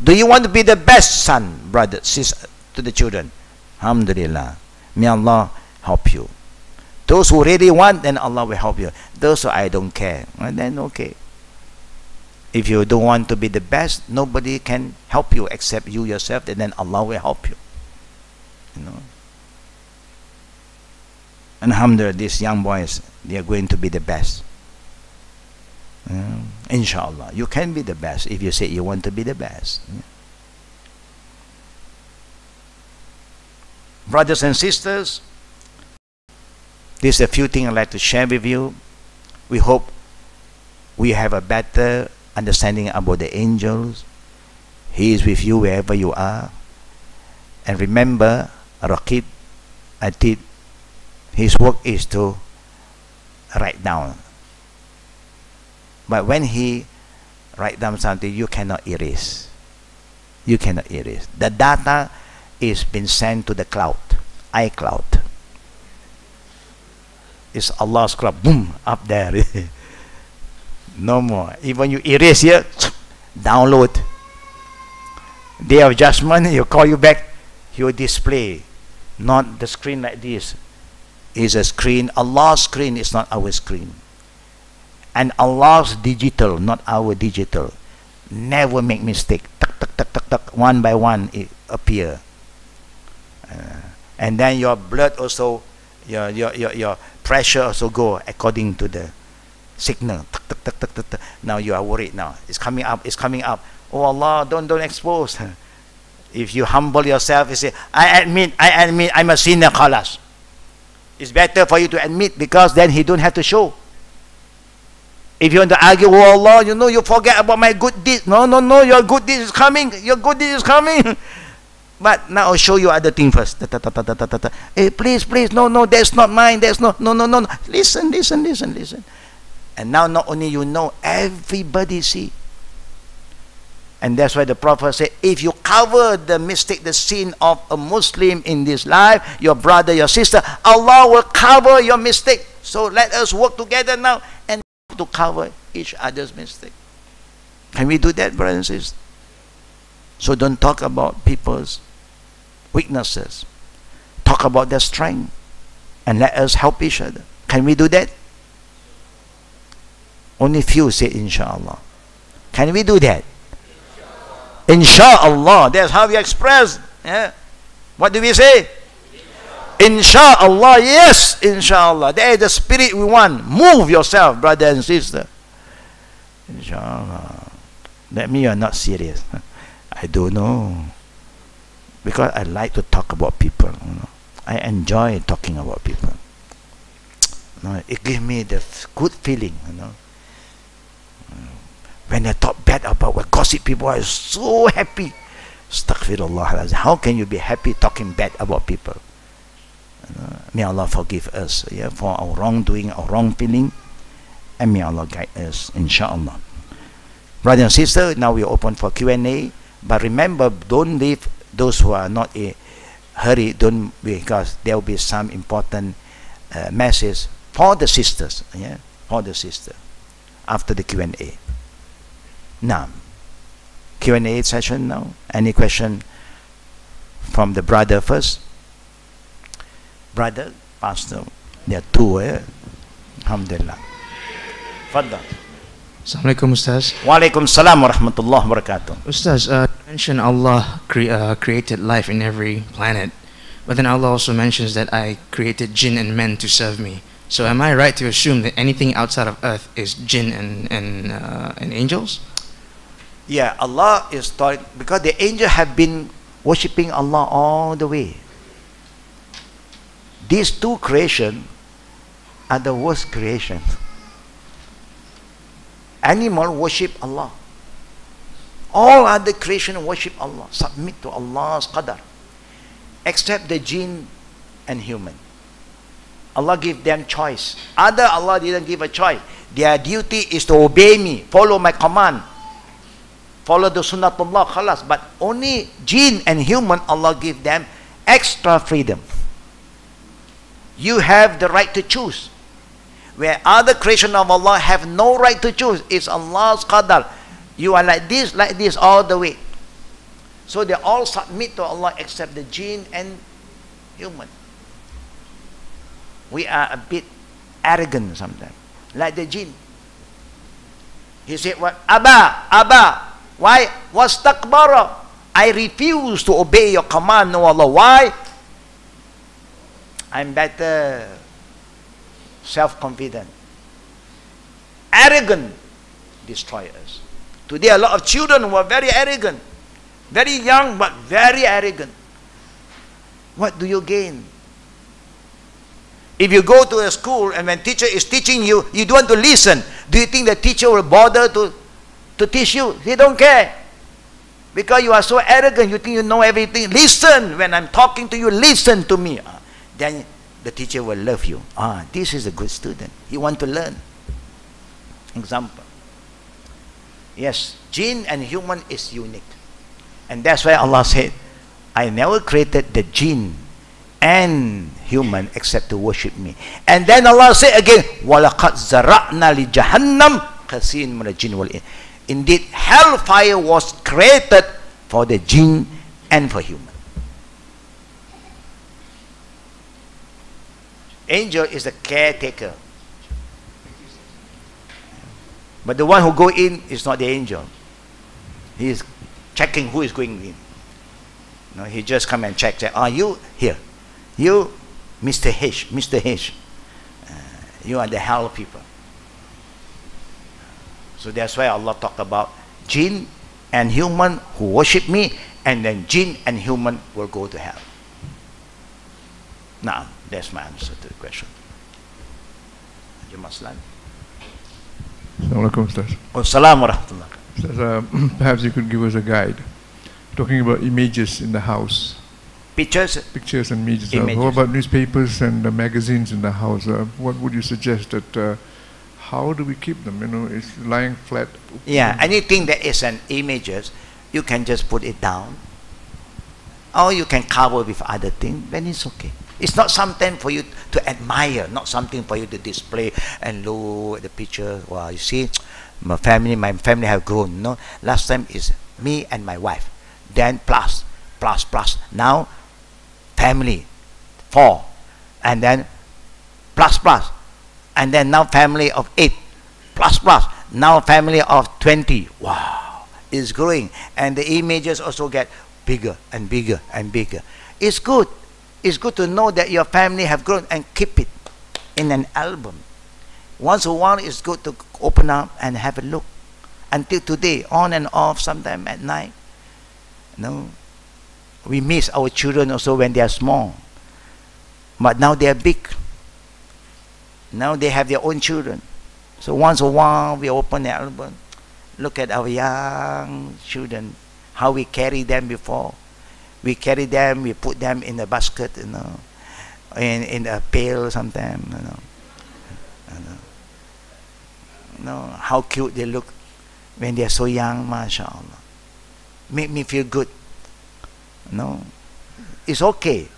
Do you want to be the best son, brother, sister, to the children? Alhamdulillah. May Allah help you. Those who really want, then Allah will help you. Those who I don't care, well, then okay. If you don't want to be the best, nobody can help you except you yourself, and then Allah will help you. You know. And alhamdulillah, these young boys, they are going to be the best. Inshallah, you can be the best if you say you want to be the best. Brothers and sisters, these are a few things I'd like to share with you. We hope we have a better understanding about the angels. He is with you wherever you are. And remember, Raqib, Atid, his work is to write down. But when he write down something, you cannot erase. You cannot erase. The data is been sent to the cloud, iCloud. It's Allah's scrub. Boom, up there. No more. Even you erase here, download. Day of Judgment, He'll call you back. He will display. Not the screen like this. It's a screen. Allah's screen is not our screen. And Allah's digital, not our digital. Never make mistake. Tuck, tuck, tuck, tuck, tuck. One by one it appear. And then your blood also, your pressure also go according to the signal. Tuck, tuck, tuck, tuck, tuck, tuck. Now you are worried now. It's coming up, it's coming up. Oh Allah, don't expose. If you humble yourself, you say, I admit, I'm a sinner, khalas. It's better for you to admit, because then He don't have to show. If you want to argue, oh Allah, you forget about my good deeds. No, your good deeds is coming. Your good deeds is coming. But now I'll show you other thing first. Hey, please, no, that's not mine. That's no. Listen. And now not only everybody see. And that's why the Prophet said, if you cover the mistake, the sin of a Muslim in this life, your brother, your sister, Allah will cover your mistake. So let us work together now and to cover each other's mistake. Can we do that, brothers and sisters? So don't talk about people's weaknesses. Talk about their strength. And let us help each other. Can we do that? Only few say inshallah. Can we do that? Insha'Allah. That's how we express. Yeah. What do we say? Insha'Allah. Yes, Insha'Allah. That is the spirit we want. Move yourself, brother and sister. Insha'Allah. That means you are not serious. I don't know. Because I like to talk about people. I enjoy talking about people. It gives me the good feeling. When I talk bad about what gossip people, are so happy. Astaghfirullah. How can you be happy talking bad about people? May Allah forgive us for our wrongdoing, our wrong feeling, and may Allah guide us, inshallah. Brothers and sisters, now we are open for Q&A. But remember, don't leave those who are not in a hurry, because there will be some important message for the sisters, for the sister, after the Q&A. Now, Q&A session now. Any question from the brother first? Brother, pastor, there are two. Alhamdulillah. Fadda. Assalamualaikum Ustaz. Walaikum salam wa rahmatullah wa barakatuh. Ustaz, you mentioned Allah created life in every planet, but then Allah also mentions that I created jinn and men to serve me. So am I right to assume that anything outside of earth is jinn and angels? Yeah, Allah is taught, because the angels have been worshipping Allah all the way. These two creations are the worst creation. Animal worship Allah. All other creation worship Allah, submit to Allah's qadar, except the jinn and human. Allah give them choice. Other Allah didn't give a choice. Their duty is to obey me, follow my command, follow the sunnatullah, khalas. But only jinn and human, Allah give them extra freedom. You have the right to choose. Where other creation of Allah have no right to choose. It's Allah's qadar. You are like this all the way. So they all submit to Allah except the jinn and human. We are a bit arrogant sometimes, like the jinn. He said, "What? Abba. Why? Wastakbara. I refuse to obey your command, no Allah. Why? I'm better." Self-confident. Arrogant destroy us. Today a lot of children who are very arrogant. Very young but very arrogant. What do you gain? If you go to a school and when teacher is teaching you, you don't want to listen. Do you think the teacher will bother to teach you? He don't care. Because you are so arrogant, you think you know everything. Listen, when I'm talking to you, listen to me. Then the teacher will love you. This is a good student. He want to learn. Example. Yes, jinn and human is unique. And that's why Allah said, I never created the jinn and human except to worship me. And then Allah said again, وَلَقَدْ زَرَعْنَا لِجَهَنَّمْ كَثِيرٍ مِنَ الْجِنِّ وَالْإِنسِ. Indeed, hellfire was created for the jinn and for human. Angel is the caretaker. But the one who go in is not the angel. He is checking who is going in. No, he just come and check. Say, are you here? You, Mr. H. Mr. H. You are the hell people. So that's why Allah talked about jinn and human who worship me, and then jinn and human will go to hell. Now, that's my answer to the question. Maslan. Assalamualaikum, Ustaz. Assalamu warahmatullah. Ustaz, perhaps you could give us a guide. Talking about images in the house. Pictures? Pictures and images. Images. What about newspapers and magazines in the house? What would you suggest that, how do we keep them? You know, it's lying flat. Yeah, anything that is an images, you can just put it down. Or you can cover with other things, then it's okay. It's not something for you to admire, not something for you to display and look at the picture. Wow, you see, my family have grown. No, last time is me and my wife, then plus. Now, family 4, and then plus, and then now family of 8 plus. Now family of 20. Wow, it's growing, and the images also get bigger and bigger and bigger. It's good. It's good to know that your family have grown and keep it in an album. Once in a while, it's good to open up and have a look. Until today, on and off, sometime at night. No, we miss our children also when they are small. But now they are big. Now they have their own children. So once in a while, we open the album, look at our young children, how we carry them before. We carry them, we put them in a basket, you know, in a pail sometimes, you know. How cute they look when they are so young, mashallah. Make me feel good. No, it's okay,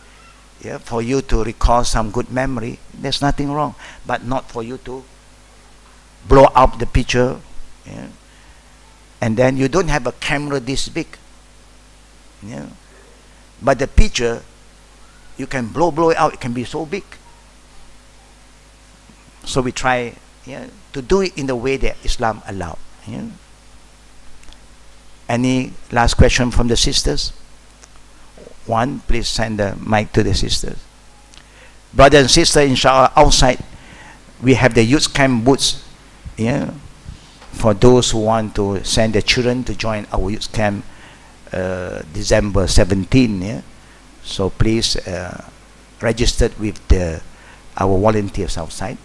yeah, for you to recall some good memory. There's nothing wrong, but not for you to blow up the picture, yeah? And then you don't have a camera this big, yeah? But the picture, you can blow it out. It can be so big. So we try, yeah, to do it in the way that Islam allowed. Yeah? Any last question from the sisters? One, please send the mic to the sisters. Brothers and sisters, inshallah, outside we have the youth camp booths, yeah, for those who want to send their children to join our youth camp. December 17, yeah? So please register with our volunteers outside.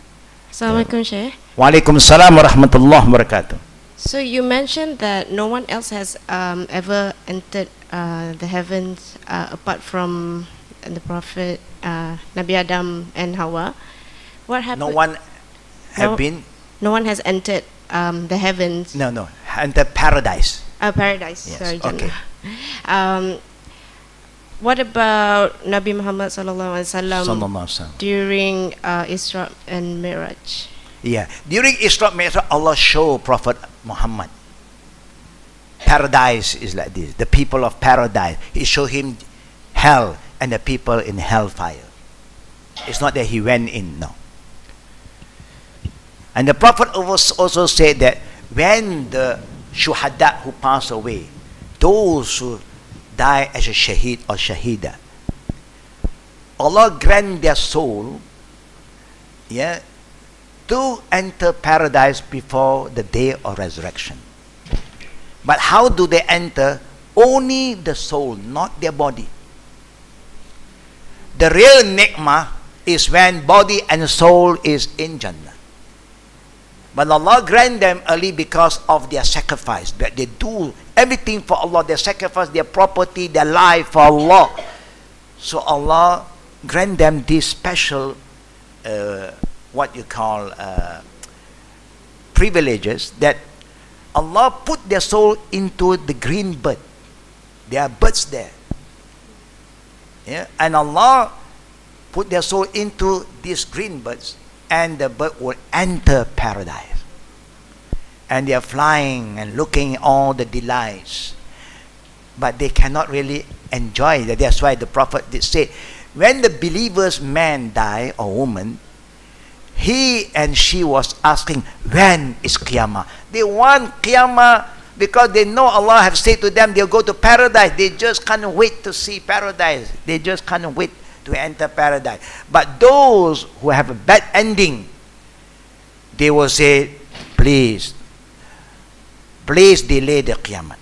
Assalamualaikum, Sheikh. Waalaikumsalam warahmatullahi wabarakatuh. So you mentioned that no one else has ever entered the heavens apart from the Prophet Nabi Adam and Hawa. What happened? No one have been? No one has entered the heavens. No, entered paradise. Paradise, Yes, sorry, okay. What about Nabi Muhammad sallallahu alaihi wasallam during Isra and Miraj? Yeah, during Isra Mi'raj, Allah showed Prophet Muhammad. Paradise is like this. The people of paradise. He showed him hell and the people in hellfire. It's not that he went in, no. And the Prophet also said that when the shuhada who pass away, those who die as a shaheed or shahida, Allah grant their soul, yeah, to enter paradise before the day of resurrection. But how do they enter? Only the soul, not their body. The real ni'mah is when body and soul is in Jannah. But Allah grant them early because of their sacrifice. That they do everything for Allah. They sacrifice their property, their life for Allah. So Allah grant them this special, what you call, privileges, that Allah put their soul into the green bird. There are birds there. Yeah? And Allah put their soul into these green birds, and the bird will enter paradise. And they are flying and looking at all the delights, but they cannot really enjoy it. That's why the Prophet did say, when the believer's man die or woman, he and she was asking, when is Qiyamah? They want Qiyamah because they know Allah have said to them they'll go to paradise. They just can't wait to see paradise. They just can't wait to enter paradise. But those who have a bad ending, they will say, please delay the Qiyamah.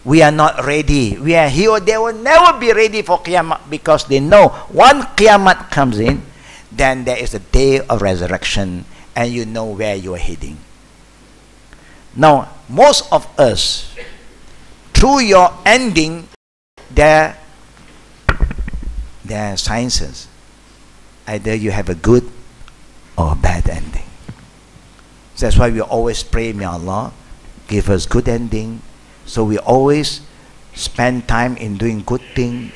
We are not ready. We are here. They will never be ready for Qiyamah because they know once Qiyamah comes in, then there is a day of resurrection and you know where you are heading. Now, most of us, through your ending, there are sciences. Either you have a good or a bad ending. So that's why we always pray, may Allah give us good ending. So we always spend time in doing good thing,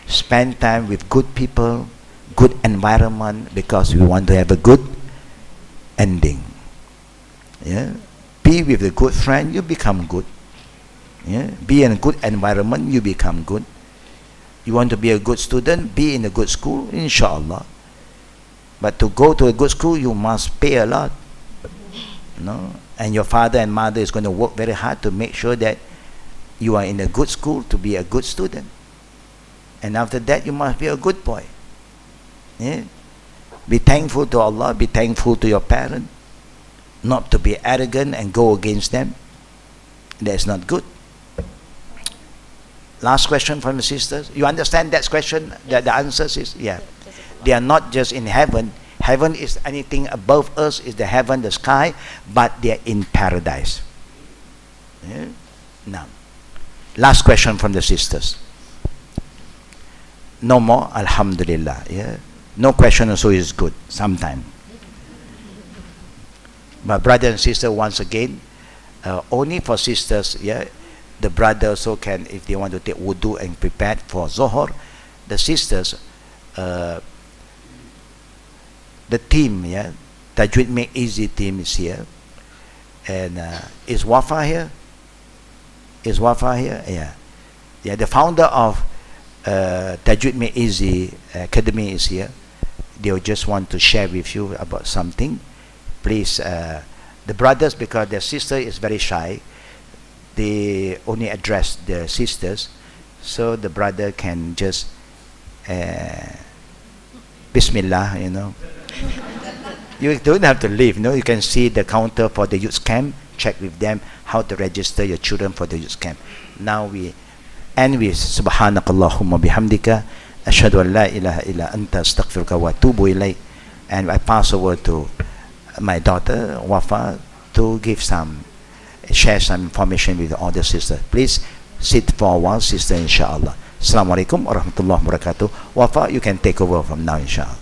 spend time with good people, good environment, because we want to have a good ending. Yeah, be with a good friend, you become good. Yeah, be in a good environment, you become good. You want to be a good student, be in a good school, inshallah. But to go to a good school, you must pay a lot. No, and your father and mother is going to work very hard to make sure that you are in a good school to be a good student. And after that, you must be a good boy. Yeah? Be thankful to Allah, be thankful to your parents, not to be arrogant and go against them. That's not good. Last question from the sisters. You understand that question? The answer is, yeah. They are not just in heaven. Heaven is anything above us, is the heaven, the sky, but they are in paradise. Yeah? Now, last question from the sisters. No more, alhamdulillah. Yeah? No question also is good, sometime. But brother and sister, once again, only for sisters, yeah, the brother also can, if they want to take wudu and prepare for Zohor, the sisters, the team, yeah, Tajweed Make Easy team is here. And is Wafa here? Is Wafa here? Yeah. Yeah, the founder of Tajweed Make Easy Academy is here. They just want to share with you about something. Please, the brothers, because their sister is very shy, they only address the sisters, so the brother can just Bismillah, you know. You don't have to leave, no. You can see the counter for the youth camp. Check with them how to register your children for the youth camp. Now we end with Subhanakallahumma bihamdika ashhadu an la ilaha illa anta astaghfiruka wa atubu ilayk. And I pass over to my daughter Wafa to share some information with all the sisters. Please sit for a while, sister, inshallah. Assalamu alaikum wa rahmatullahi wa barakatuh. Wafa, you can take over from now, inshallah.